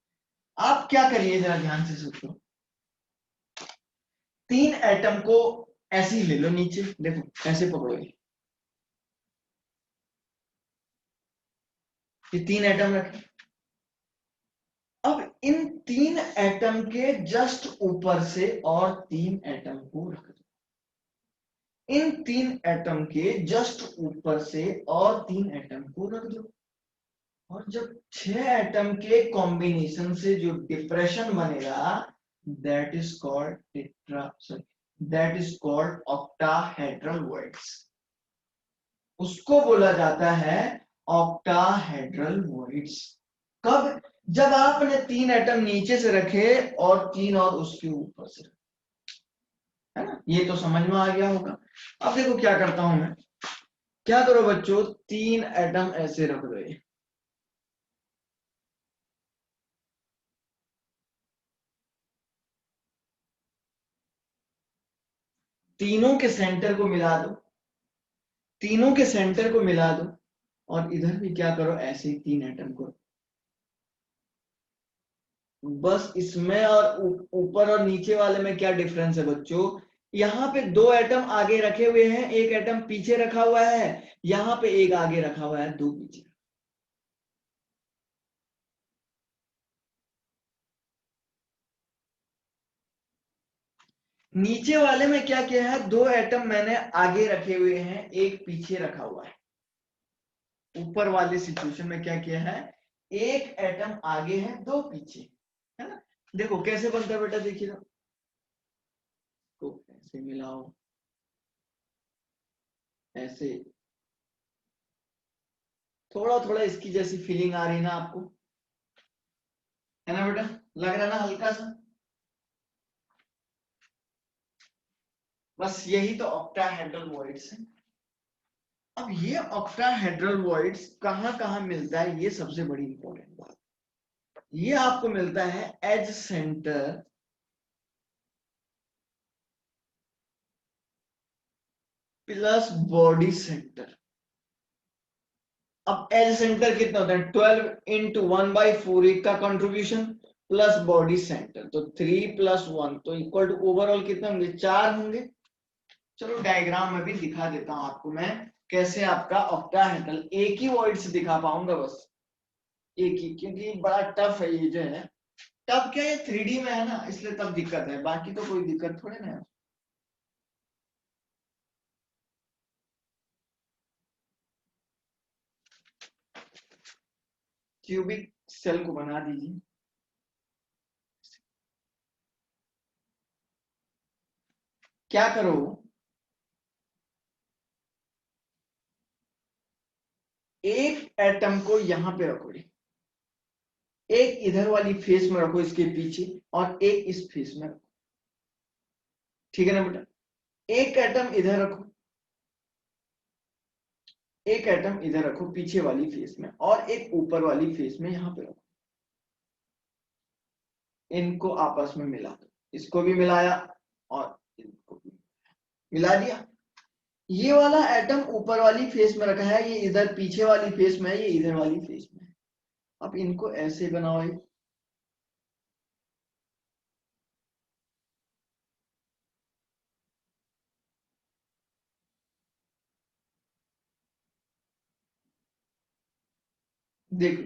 आप क्या करिए जरा ध्यान से सोचो, 3 एटम को ऐसे ही ले लो नीचे, देखो ऐसे पकड़ो, ये 3 एटम रखे। अब इन 3 एटम के जस्ट ऊपर से और 3 एटम को रख दो, इन 3 एटम के जस्ट ऊपर से और 3 एटम को रख दो। और जब 6 एटम के कॉम्बिनेशन से जो डिप्रेशन बनेगा, that is called tetra, sorry, that is called octahedral voids, उसको बोला जाता है ऑक्टाहेड्रल वॉइड्स। कब? जब आपने 3 एटम नीचे से रखे और 3 और उसके ऊपर से रखे, है ना। ये तो समझ में आ गया होगा। अब देखो क्या करता हूं मैं, क्या करो बच्चों, 3 एटम ऐसे रख दो, तीनों के सेंटर को मिला दो, तीनों के सेंटर को मिला दो, और इधर भी क्या करो, ऐसे ही 3 एटम को। बस इसमें और ऊपर और नीचे वाले में क्या डिफरेंस है बच्चों, यहाँ पे 2 एटम आगे रखे हुए हैं, 1 एटम पीछे रखा हुआ है, यहाँ पे 1 आगे रखा हुआ है, 2 पीछे। नीचे वाले में क्या किया है, 2 एटम मैंने आगे रखे हुए हैं, 1 पीछे रखा हुआ है। ऊपर वाली सिचुएशन में क्या किया है, 1 एटम आगे है, 2 पीछे, है ना। देखो कैसे बनता है बेटा, देखिए तो ऐसे मिलाओ, ऐसे, थोड़ा थोड़ा इसकी जैसी फीलिंग आ रही है ना आपको, है ना बेटा, लग रहा है ना हल्का सा। बस यही तो ऑक्टाहेड्रल वॉइड्स है। अब ये ऑक्टाहेड्रल वॉइड्स कहां कहां मिलता है, ये सबसे बड़ी इंपॉर्टेंट बात। ये आपको मिलता है edge centre plus body centre. अब एज सेंटर कितना होता है, 12 इंटू 1/4 एक का कंट्रीब्यूशन प्लस बॉडी सेंटर, तो 3 + 1 तो इक्वल टू ओवरऑल कितने होंगे, 4 होंगे। चलो डायग्राम में भी दिखा देता हूं आपको मैं, कैसे आपका ऑक्टाहेड्रल, एक ही वर्ड से दिखा पाऊंगा बस, एक ही, क्योंकि बड़ा टफ है ये जो है। टफ क्या है, 3D में है ना, इसलिए तब दिक्कत है, बाकी तो कोई दिक्कत थोड़ी ना है। क्यूबिक सेल को बना दीजिए, क्या करो, एक एटम को यहां पे रखो, एक इधर वाली फेस में रखो इसके पीछे, और एक इस फेस में रखो, ठीक है ना बेटा। एक एटम इधर रखो, एक एटम इधर रखो पीछे वाली फेस में, और एक ऊपर वाली फेस में यहां पे रखो, इनको आपस में मिला दो, इसको भी मिलाया और इनको भी मिला दिया। ये वाला एटम ऊपर वाली फेस में रखा है, ये इधर पीछे वाली फेस में है, ये इधर वाली फेस में है। अब इनको ऐसे बनाओ, देखो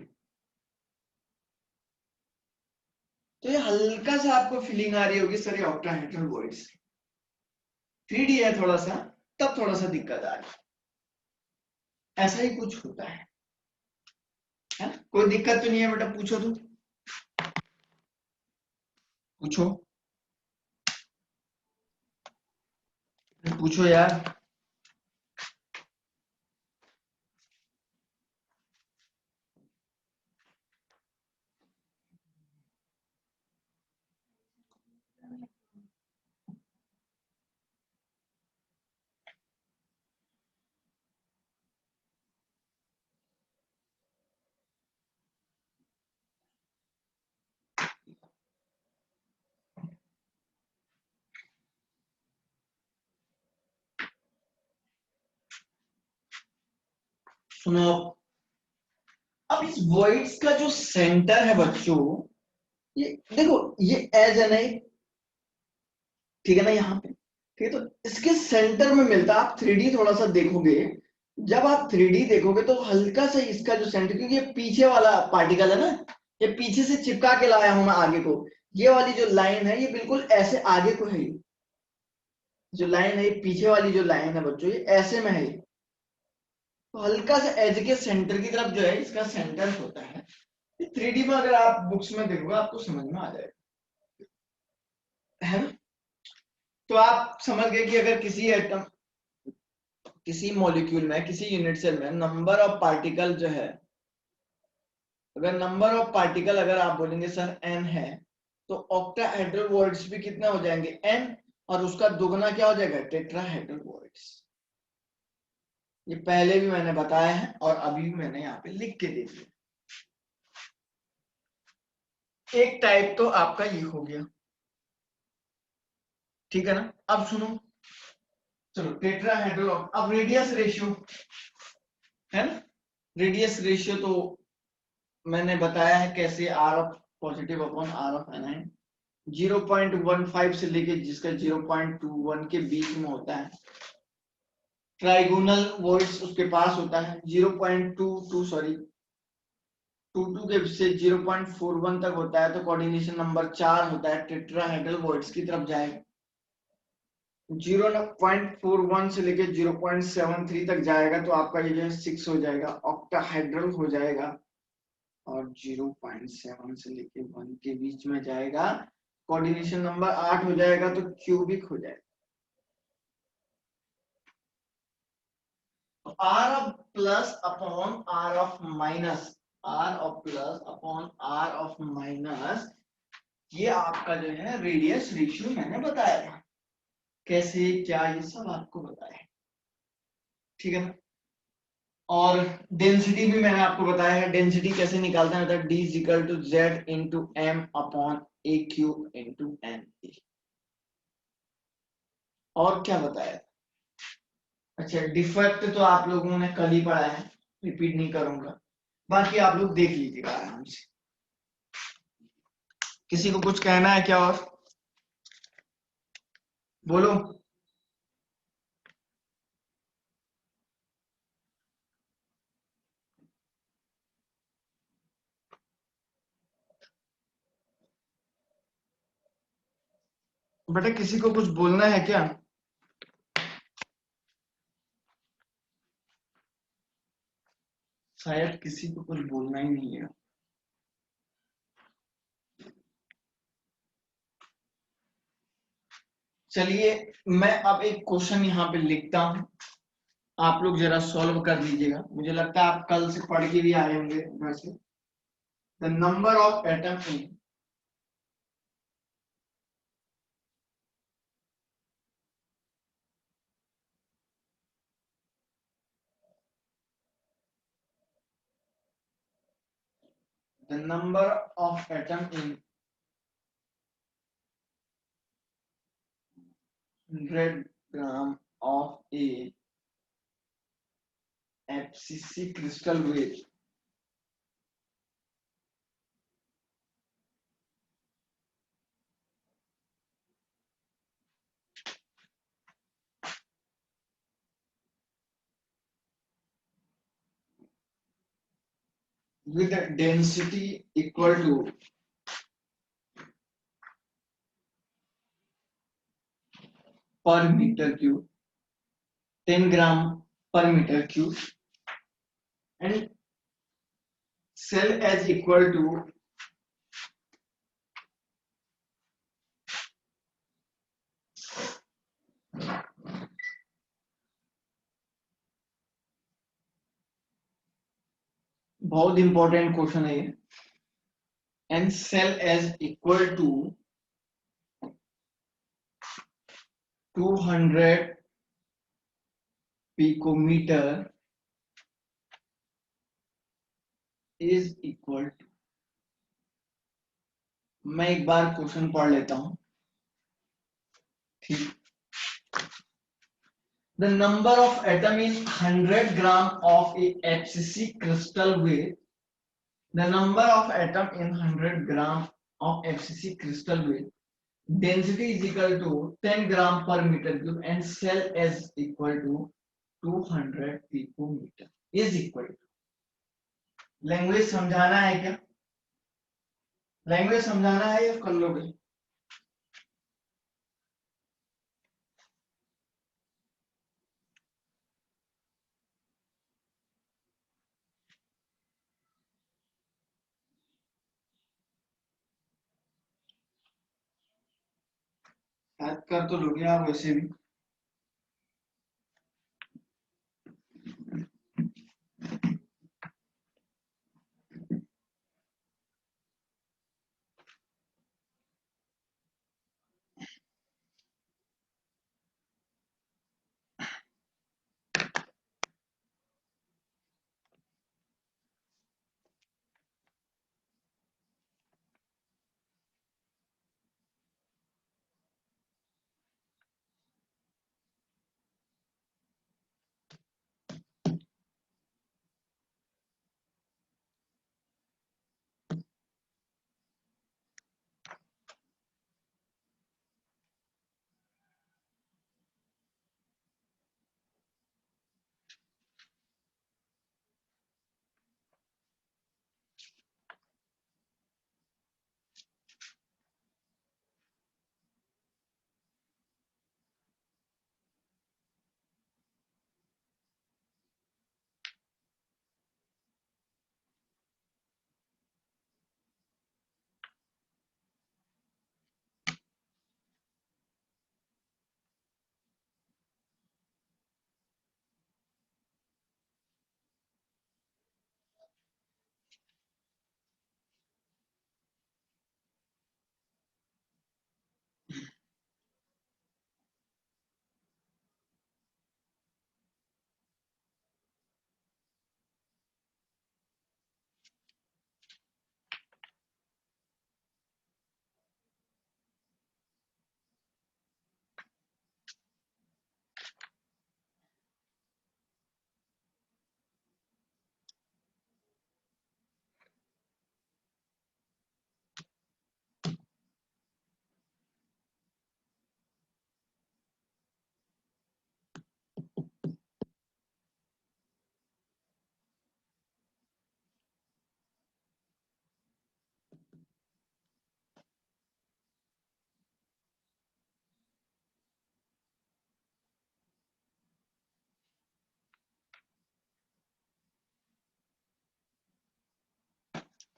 तो ये हल्का सा आपको फीलिंग आ रही होगी, सर ये ऑक्टाहेड्रल वॉइड्स, 3D है थोड़ा सा, तब थोड़ा सा दिक्कत आ रही है, ऐसा ही कुछ होता है ना? कोई दिक्कत तो नहीं है बेटा, पूछो तो, पूछो, पूछो यार। सुनो अब इस वॉइड्स का जो सेंटर है बच्चों, ये देखो ये एज है नहीं, ठीक है ना यहाँ पे, ठीक है, तो इसके सेंटर में मिलता है। आप 3D थोड़ा सा देखोगे, जब आप 3D देखोगे तो हल्का सा इसका जो सेंटर, क्योंकि ये पीछे वाला पार्टिकल है ना, ये पीछे से चिपका के लाया हूं मैं आगे को, ये वाली जो लाइन है ये बिल्कुल ऐसे आगे को है, जो लाइन है ये पीछे वाली जो लाइन है बच्चों ये ऐसे में है, तो हल्का सा एज के सेंटर की तरफ जो है इसका सेंटर होता है। 3D में अगर आप बुक्स में देखोगे आपको समझ में आ जाएगा, है ना? तो आप समझ गए कि अगर किसी एटम, किसी मॉलिक्यूल में, किसी यूनिट सेल में नंबर ऑफ पार्टिकल जो है, अगर नंबर ऑफ पार्टिकल अगर आप बोलेंगे सर n है, तो ऑक्टाहेड्रल वॉइड्स भी कितना हो जाएंगे n, और उसका दुगना क्या हो जाएगा टेट्राहेड्रल वॉइड्स। ये पहले भी मैंने बताया है और अभी भी मैंने यहाँ पे लिख के दे दिया। एक टाइप तो आपका ये हो गया, ठीक है ना? अब सुनो, चलो टेट्राहेड्रल, अब रेडियस रेशियो है ना, रेडियस रेशियो तो मैंने बताया है कैसे, r of positive upon r of anion 0.15 से लेके जिसका 0.21 के बीच में होता है। ट्राइगोनल वॉइड्स उसके पास होता है 0.22 सॉरी 22 के से 0.41 तक होता है, तो कोऑर्डिनेशन नंबर 4 होता है, टेट्राहेड्रल वॉइड्स की तरफ जाएगा। 0.41 से लेके 0.73 तक जाएगा तो आपका ये जो है 6 हो जाएगा, ऑक्टाहेड्रल हो जाएगा। और 0.7 से लेके 1 के बीच में जाएगा, कोऑर्डिनेशन नंबर 8 हो जाएगा, तो क्यूबिक हो जाएगा। R of plus upon r of minus, r of plus upon r of minus, ये आपका जो है रेडियस रेशियो मैंने बताया था, कैसे क्या ये सब आपको बताया है, ठीक है ना? और डेंसिटी भी मैंने आपको बताया है, डेंसिटी कैसे निकालते हैं, D is equal to Z into M upon AQ into NA। और क्या बताया? अच्छा डिफेक्ट तो आप लोगों ने कल ही पढ़ा है, रिपीट नहीं करूंगा, बाकी आप लोग देख लीजिएगा आराम से। किसी को कुछ कहना है क्या और बोलो? बेटा किसी को कुछ बोलना है क्या? शायद किसी को कुछ बोलना ही नहीं है। चलिए मैं अब एक क्वेश्चन यहाँ पे लिखता हूं, आप लोग जरा सॉल्व कर लीजिएगा। मुझे लगता है आप कल से पढ़ के भी आए होंगे घर से। The number of atom in the number of atom in 100 gram of a FCC crystal weight with a density equal to per meter cube, 10 gram per meter cube, and cell as equal to बहुत important question है ये, and cell as equal to 200 picometer is equal to, मैं एक बार question पढ़ लेता हूं, ठीक। The number of atom in 100 gram of a FCC crystal weight. The number of atom in 100 gram of FCC crystal weight. Density is equal to 10 gram per meter cube and cell is equal to 200 picometer. Is equal to. Language समझाना है क्या? Language समझाना है या कर लोगे? शायद कर तो लोगे आप वैसे भी.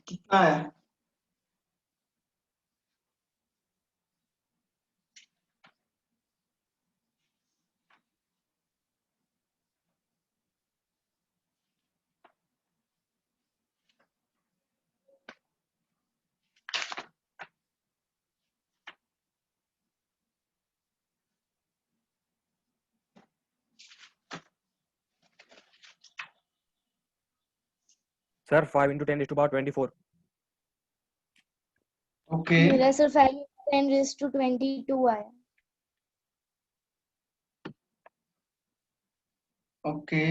कितना है? Sir 5 into 10 raised to power 24. Okay. मेरा सर 5 10 raised to 22 आया. Okay.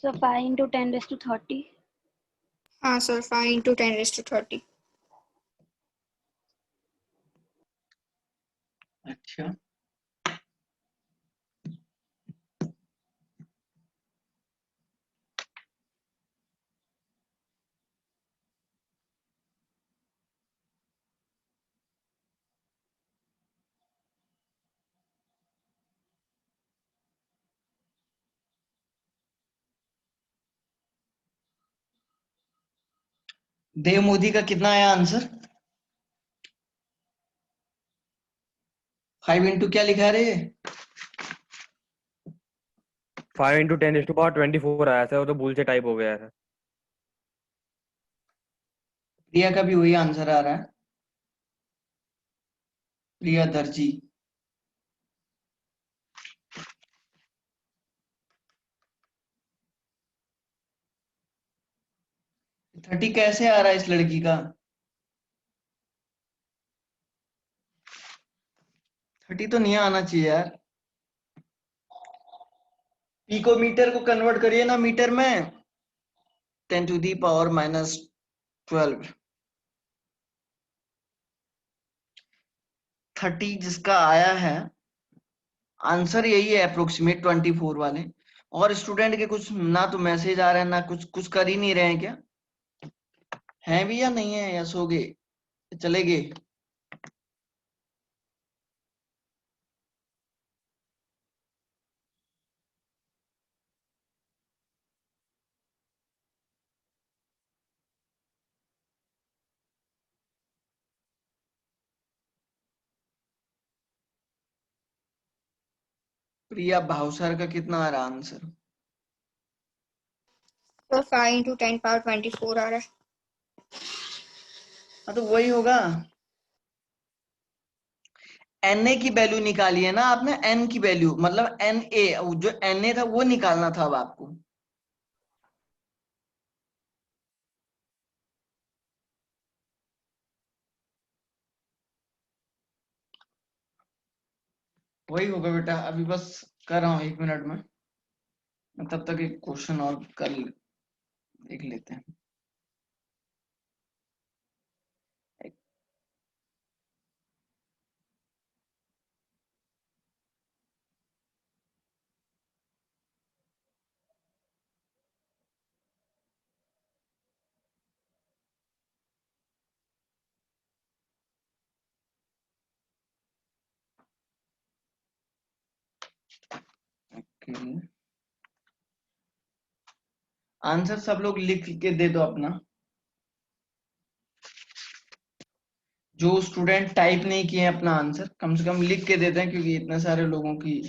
So 5 into 10 raised to 30. हाँ सर 5 into 10 raised to 30. अच्छा. देव मोदी का कितना आया आंसर? 5 इंटू क्या लिखा रे? 5 into 10 raised to power 24 आया था, वो तो भूल से टाइप हो गया था. प्रिया का भी वही आंसर आ रहा है. प्रिया दर्जी. थर्टी कैसे आ रहा है इस लड़की का? 30 तो नहीं आना चाहिए यार। पिकोमीटर को कन्वर्ट करिए ना मीटर में, 10⁻⁻12। 30 जिसका आया है, आंसर यही है अप्रोक्सीमेट 24 वाले। और स्टूडेंट के कुछ ना तो मैसेज आ रहे हैं ना कुछ कुछ कर ही नहीं रहे हैं क्या? हैं भी या नहीं है, या सो गए, चले गए? प्रिया भावसार का कितना आ रहा आंसर? सर 5 into 10 power 24 आ रहा है। हाँ तो वही होगा। Na की वैल्यू निकाली है ना आपने, n की वैल्यू मतलब Na, जो Na था वो निकालना था अब आपको। वही होगा बेटा, अभी बस कर रहा हूँ 1 मिनट में, तब तक एक क्वेश्चन और कर देख लेते हैं। आंसर सब लोग लिख के दे दो अपना। जो स्टूडेंट टाइप नहीं किए हैं अपना आंसर, कम से कम लिख के देते हैं, क्योंकि इतने सारे लोगों की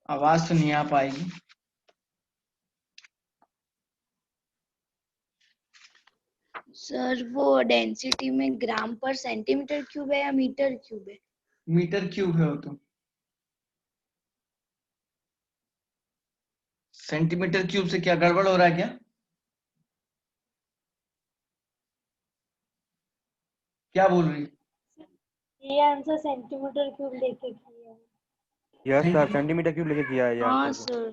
आवाज तो नहीं आ पाएगी। सर वो डेंसिटी में ग्राम पर सेंटीमीटर क्यूब है या मीटर क्यूब है? मीटर क्यूब है वो तो। सेंटीमीटर क्यूब से क्या गड़बड़ हो रहा है क्या? क्या बोल रही? ये आंसर सेंटीमीटर क्यूब लेके किया है। यस सर, सेंटीमीटर क्यूब लेके किया है ये हाँ आंसर को। सर,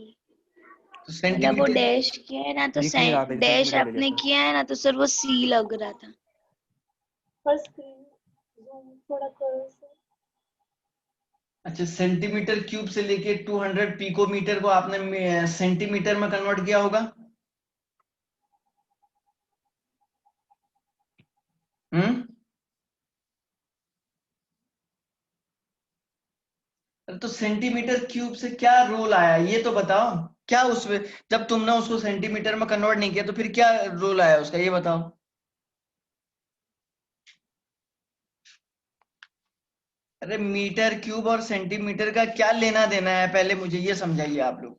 तो मतलब वो सेंटीमीटर डैश किया है ना तो दिख नहीं रहा था, इसलिए डैश सेंटीमीटर ले आपने लेते हैं। किया है ना तो सर वो सी लग रहा था। पर स्क्रीन जूम थोड़ा करो सर। अच्छा, सेंटीमीटर क्यूब से लेके 200 पिकोमीटर को आपने सेंटीमीटर में कन्वर्ट किया होगा। तो सेंटीमीटर क्यूब से क्या रोल आया ये तो बताओ। क्या उसमें, जब तुमने उसको सेंटीमीटर में कन्वर्ट नहीं किया तो फिर क्या रोल आया उसका, ये बताओ। अरे मीटर क्यूब और सेंटीमीटर का क्या लेना देना है, पहले मुझे ये समझाइए आप लोग।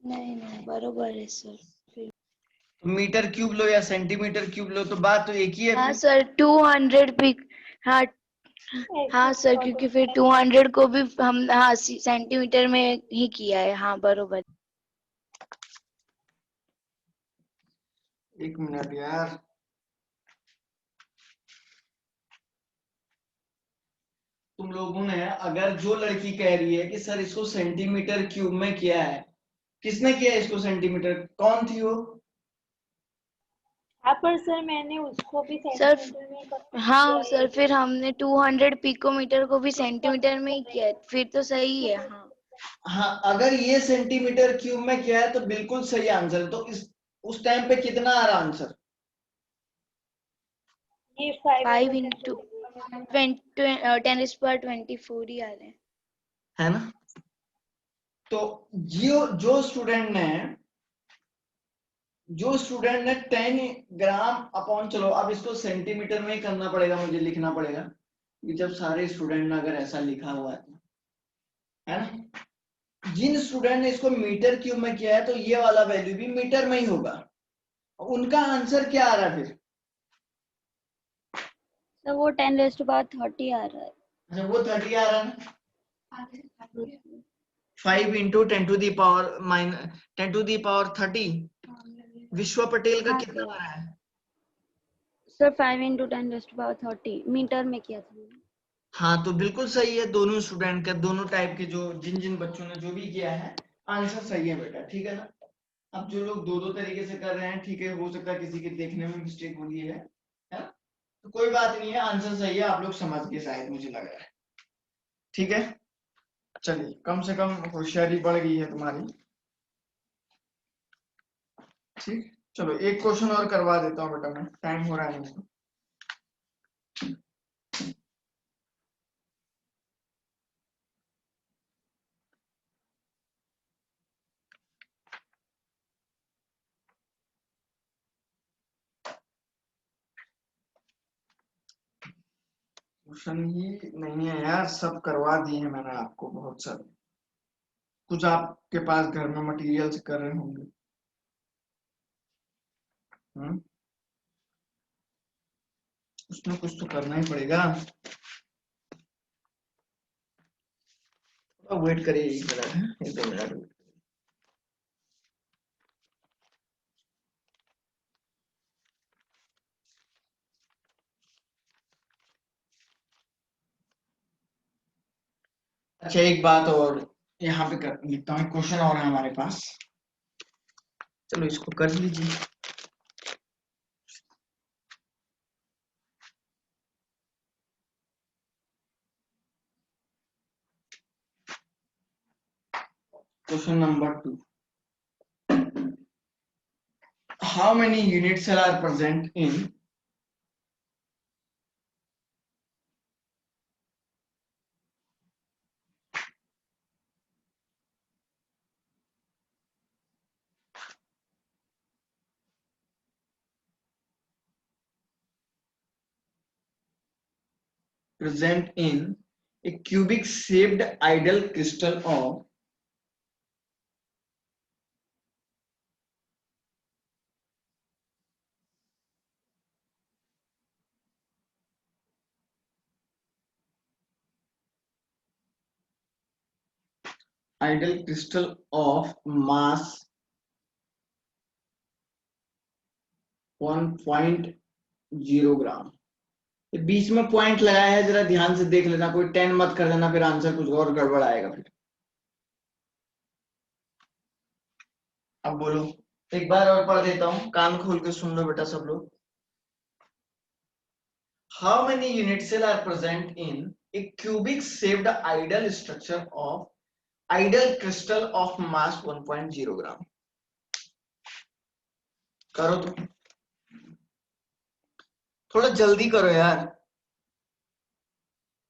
नहीं नहीं बरोबर है सर। तो मीटर क्यूब लो या सेंटीमीटर क्यूब लो, तो बात तो एक ही है हाँ फिर। Sir 200 pick. हाँ हाँ सर, क्योंकि फिर 200 को भी हम हाँ सेंटीमीटर में ही किया है। हाँ बरोबर। 1 मिनट यार। तुम लोगों ने, अगर जो लड़की कह रही है कि सर इसको सेंटीमीटर क्यूब में किया है, किसने किया है इसको सेंटीमीटर, कौन थी वो? हाँ पर सर मैंने उसको भी सर सेंटीमीटर में convert हाँ किया सर, है। फिर हमने 200 पिकोमीटर को भी सेंटीमीटर में ही किया है, फिर तो सही है। हाँ हाँ, अगर ये सेंटीमीटर क्यूब में किया है तो बिल्कुल सही आंसर है। तो इस उस टाइम पे कितना आ रहा आंसर? ये 5 into 10⁻24 ही आ रहे हैं। है ना? तो जो स्टूडेंट ने 10 ग्राम अपॉन, चलो अब इसको सेंटीमीटर में ही करना पड़ेगा, मुझे लिखना पड़ेगा कि जब सारे स्टूडेंट ने अगर ऐसा लिखा हुआ है ना, जिन स्टूडेंट ने इसको मीटर क्यूब में किया है तो ये वाला वैल्यू भी मीटर में ही होगा। उनका आंसर क्या आ रहा है फिर? सर वो 10⁻30 आ रहा है। अच्छा, वो 30 आ रहा है ना। 5 into 10⁻30। विश्वा पटेल का हाँ कितना सर। आ रहा है? सर 5 into 10⁻30 मीटर में किया था। हाँ तो बिल्कुल सही है, दोनों स्टूडेंट का, दोनों टाइप के, जो जिन जिन बच्चों ने जो भी किया है आंसर सही है बेटा, ठीक है ना। अब जो लोग दो दो तरीके से कर रहे हैं, ठीक है, हो सकता है किसी के देखने में मिस्टेक हो रही है ना? तो कोई बात नहीं है, आंसर सही है, आप लोग समझ गए शायद, मुझे लग रहा है। ठीक है, चलिए, कम से कम होशियारी बढ़ गई है तुम्हारी। ठीक, चलो एक क्वेश्चन और करवा देता हूँ बेटा, मैं टाइम हो रहा है मुझे। क्वेश्चन ही नहीं है यार, सब करवा दिए हैं मैंने आपको, बहुत सारे, कुछ आपके पास घर में मटेरियल से कर रहे होंगे। उसमें कुछ तो करना ही पड़ेगा, थोड़ा वेट करिए, 1 मिनट, 1-2 मिनट वेट। अच्छा एक बात और यहाँ पे कर लिखता हूँ, क्वेश्चन और है हमारे पास, चलो इसको कर लीजिए। Question number 2, how many unit cell are present in a cubic shaped ideal crystal of mass 1.0 gram. बीच में पॉइंट लगाया है, जरा ध्यान से देख लेना, कोई 10 मत कर देना, फिर आंसर कुछ और गड़बड़ आएगा फिर। अब बोलो, एक बार और पढ़ देता हूँ, कान खोल के सुन लो बेटा सब लोग। How many unit cell are present in a cubic shaped ideal structure of ideal crystal of mass 1.0 gram. करो तो, थोड़ा जल्दी करो यार,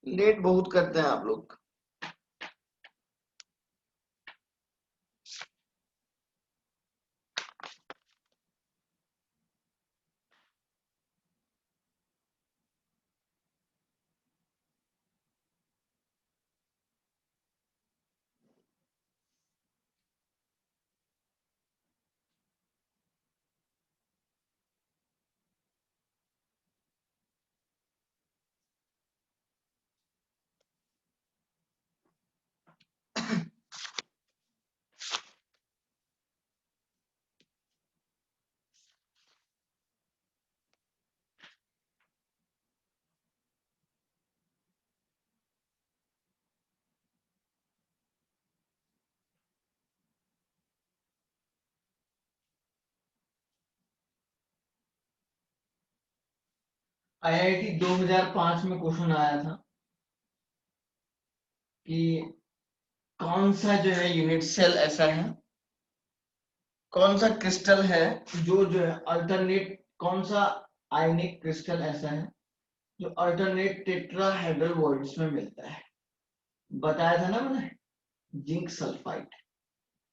लेट बहुत करते हैं आप लोग। आईआईटी 2005 में क्वेश्चन आया था कि कौन सा जो है यूनिट सेल ऐसा है, कौन सा क्रिस्टल है जो है अल्टरनेट, कौन सा आयनिक क्रिस्टल ऐसा है जो अल्टरनेट टेट्राहेड्रल वॉइड्स में मिलता है। बताया था ना मैंने, जिंक सल्फाइड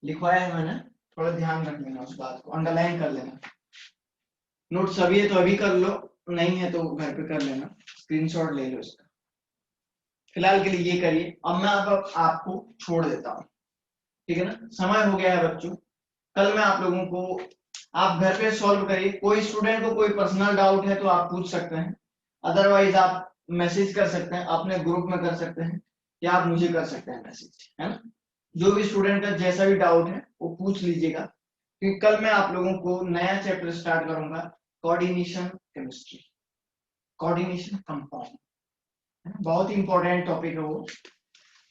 लिखवाया है मैंने, थोड़ा ध्यान रख लेना, उस बात को अंडरलाइन कर लेना। नोट्स अभी है तो अभी कर लो, नहीं है तो घर पे कर लेना, स्क्रीनशॉट ले लो इसका। फिलहाल के लिए ये करिए, अब मैं आपको छोड़ देता हूँ, ठीक है ना, समय हो गया है बच्चों। कल मैं आप लोगों को, आप घर पे सॉल्व करिए, कोई स्टूडेंट को कोई पर्सनल डाउट है तो आप पूछ सकते हैं, अदरवाइज आप मैसेज कर सकते हैं, अपने ग्रुप में कर सकते हैं, या आप मुझे कर सकते हैं मैसेज, है ना। जो भी स्टूडेंट का जैसा भी डाउट है वो पूछ लीजिएगा, क्योंकि कल मैं आप लोगों को नया चैप्टर स्टार्ट करूंगा, कोऑर्डिनेशन केमिस्ट्री, कोऑर्डिनेशन कंपाउंड। बहुत ही इंपॉर्टेंट टॉपिक है वो।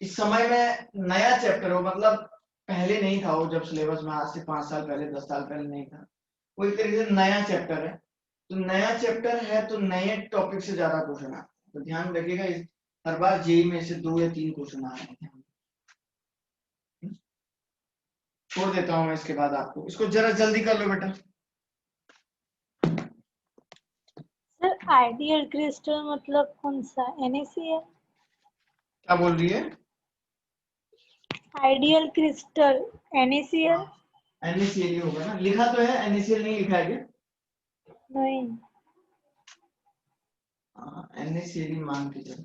इस समय में नया चैप्टर हो, मतलब पहले नहीं था वो, जब सिलेबस में आज से 5 साल पहले 10 साल पहले नहीं था वो, एक तरीके से नया चैप्टर है। तो नया चैप्टर है तो नए टॉपिक से ज्यादा क्वेश्चन आते हैं, तो ध्यान रखिएगा हर बार जेईई में से 2 या 3 क्वेश्चन आ रहे हैं। छोड़ देता हूं मैं इसके बाद आपको, इसको जरा जल्दी कर लो बेटा। सर आइडियल क्रिस्टल मतलब कौन सा? NaCl? क्या बोल रही है? Ideal crystal NaCl? NaCl होगा ना, लिखा तो है, NaCl नहीं लिखा है क्या? नहीं। NaCl मान के चलो।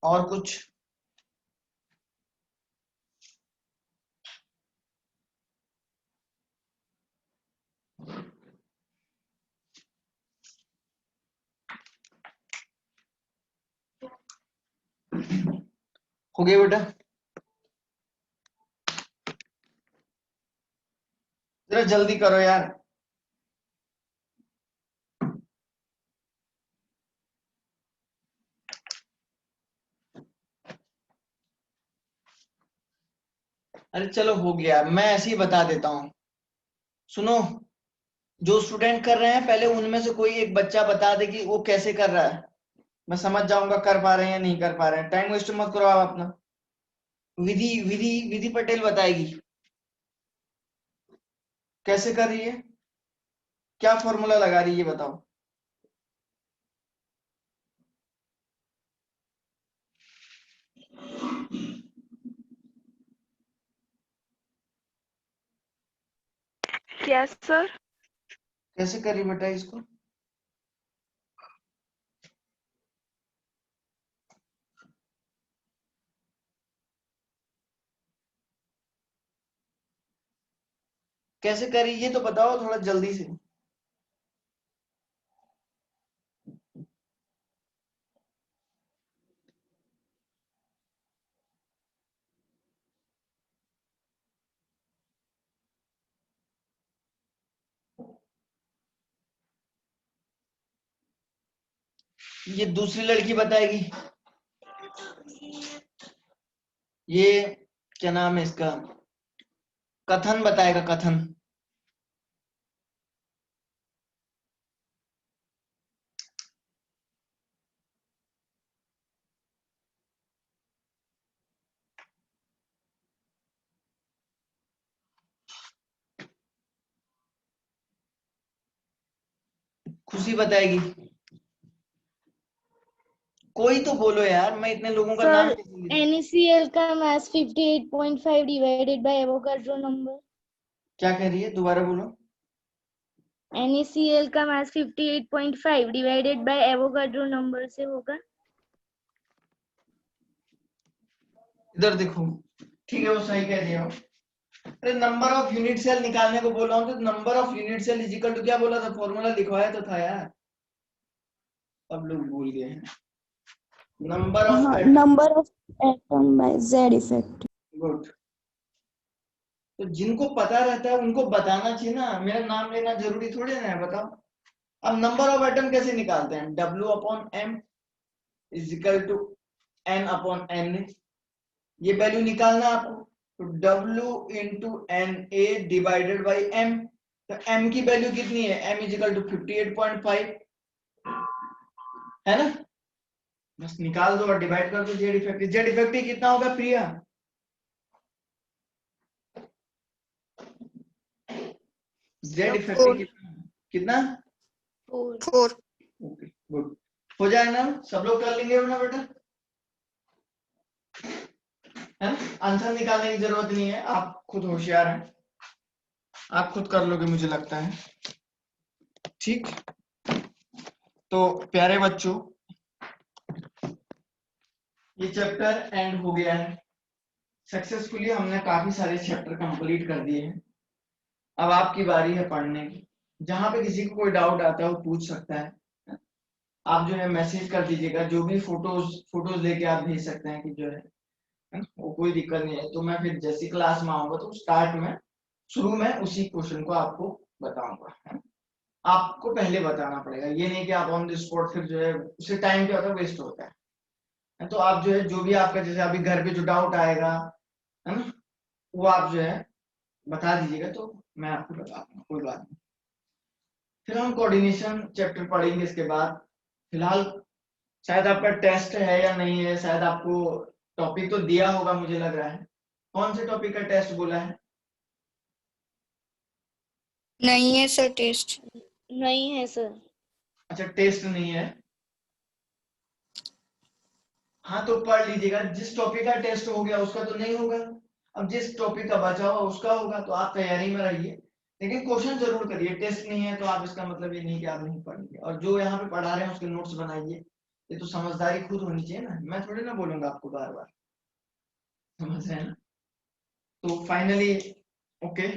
और कुछ? हो गया बेटा? जरा जल्दी करो यार। अरे चलो हो गया, मैं ऐसे ही बता देता हूँ। सुनो, जो स्टूडेंट कर रहे हैं पहले उनमें से कोई एक बच्चा बता दे कि वो कैसे कर रहा है, मैं समझ जाऊंगा कर पा रहे हैं या नहीं कर पा रहे हैं। टाइम वेस्ट मत करो आप अपना। विधि विधि विधि पटेल बताएगी कैसे कर रही है, क्या फॉर्मूला लगा रही है, बताओ। Yes sir. कैसे कर रही बेटा इसको? कैसे कर रही है तो बताओ थोड़ा जल्दी से। ये दूसरी लड़की बताएगी, ये क्या नाम है इसका, कथन बताएगा, कथन। खुशी बताएगी। कोई तो बोलो यार, मैं इतने लोगों का नाम सर कैसे लिखूं? NaCl का मास 58.5 डिवाइडेड बाय एवोगाड्रो नंबर। क्या कह रही है, दोबारा बोलो। NaCl का मास 58.5 डिवाइडेड बाय एवोगाड्रो नंबर से होगा। इधर देखो, ठीक है वो सही कह रही हो। अरे नंबर ऑफ यूनिट सेल निकालने को बोला हूं तो number of unit cell is equal to क्या बोला था, फॉर्मूला लिखवाया तो था यार, अब लोग भूल गए हैं। Number of atom. Number of atom by Z effect. Good. तो जिनको पता रहता है उनको बताना चाहिए ना, मेरा नाम लेना जरूरी थोड़ी ना है, बताओ। अब नंबर ऑफ एटम कैसे निकालते हैं, W/M is equal to N/N, ये वैल्यू निकालना आपको। तो W into NA divided by M, तो M की वैल्यू कितनी है, M इज इक्वल टू 58.5 है ना, बस निकाल दो और डिवाइड कर दो। जेड इफेक्टिव कितना होगा प्रिया? जेड इफेक्टिव कितना? 4। ओके गुड, हो जाए ना, सब लोग कर लेंगे ना बेटा, है ना। आंसर निकालने की जरूरत नहीं है, आप खुद होशियार हैं, आप खुद कर लोगे मुझे लगता है। ठीक, तो प्यारे बच्चों ये चैप्टर एंड हो गया है सक्सेसफुली, हमने काफी सारे चैप्टर कंप्लीट कर दिए हैं। अब आपकी बारी है पढ़ने की, जहां पे किसी को कोई डाउट आता है वो पूछ सकता है, आप जो है मैसेज कर दीजिएगा, जो भी फोटोज लेके आप भेज सकते हैं कि जो है वो कोई दिक्कत नहीं है। तो मैं फिर जैसी क्लास में आऊंगा तो स्टार्ट में शुरू में उसी क्वेश्चन को आपको बताऊंगा, है ना? आपको पहले बताना पड़ेगा, ये नहीं कि आप ऑन द स्पॉट फिर जो है उससे टाइम क्या होता है, वेस्ट होता है। तो आप जो है जो भी आपका जैसे अभी घर पे जो डाउट आएगा, है ना, वो आप जो है बता दीजिएगा तो मैं आपको बता दूंगा, कोई बात नहीं। फिर हम कोऑर्डिनेशन चैप्टर पढ़ेंगे इसके बाद। फिलहाल शायद आपका टेस्ट है या नहीं है, शायद आपको टॉपिक तो दिया होगा मुझे लग रहा है। कौन से टॉपिक का टेस्ट बोला है? नहीं है सर टेस्ट। नहीं है सर। अच्छा, टेस्ट नहीं है। हाँ तो पढ़ लीजिएगा, जिस टॉपिक का टेस्ट हो गया उसका तो नहीं होगा, अब जिस टॉपिक का बचा हुआ उसका होगा, तो आप तैयारी में रहिए, लेकिन क्वेश्चन जरूर करिए। टेस्ट नहीं है तो आप इसका मतलब ये नहीं कि आप नहीं पढ़ेंगे, और जो यहाँ पे पढ़ा रहे हैं उसके नोट्स बनाइए। ये तो समझदारी खुद होनी चाहिए ना, मैं थोड़ी ना बोलूंगा आपको बार बार, समझ रहे हैं ना? तो फाइनली ओके,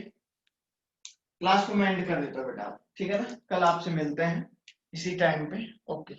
क्लास को मैं एंड कर देता हूँ बेटा, ठीक है ना? कल आपसे मिलते हैं इसी टाइम पे, ओके।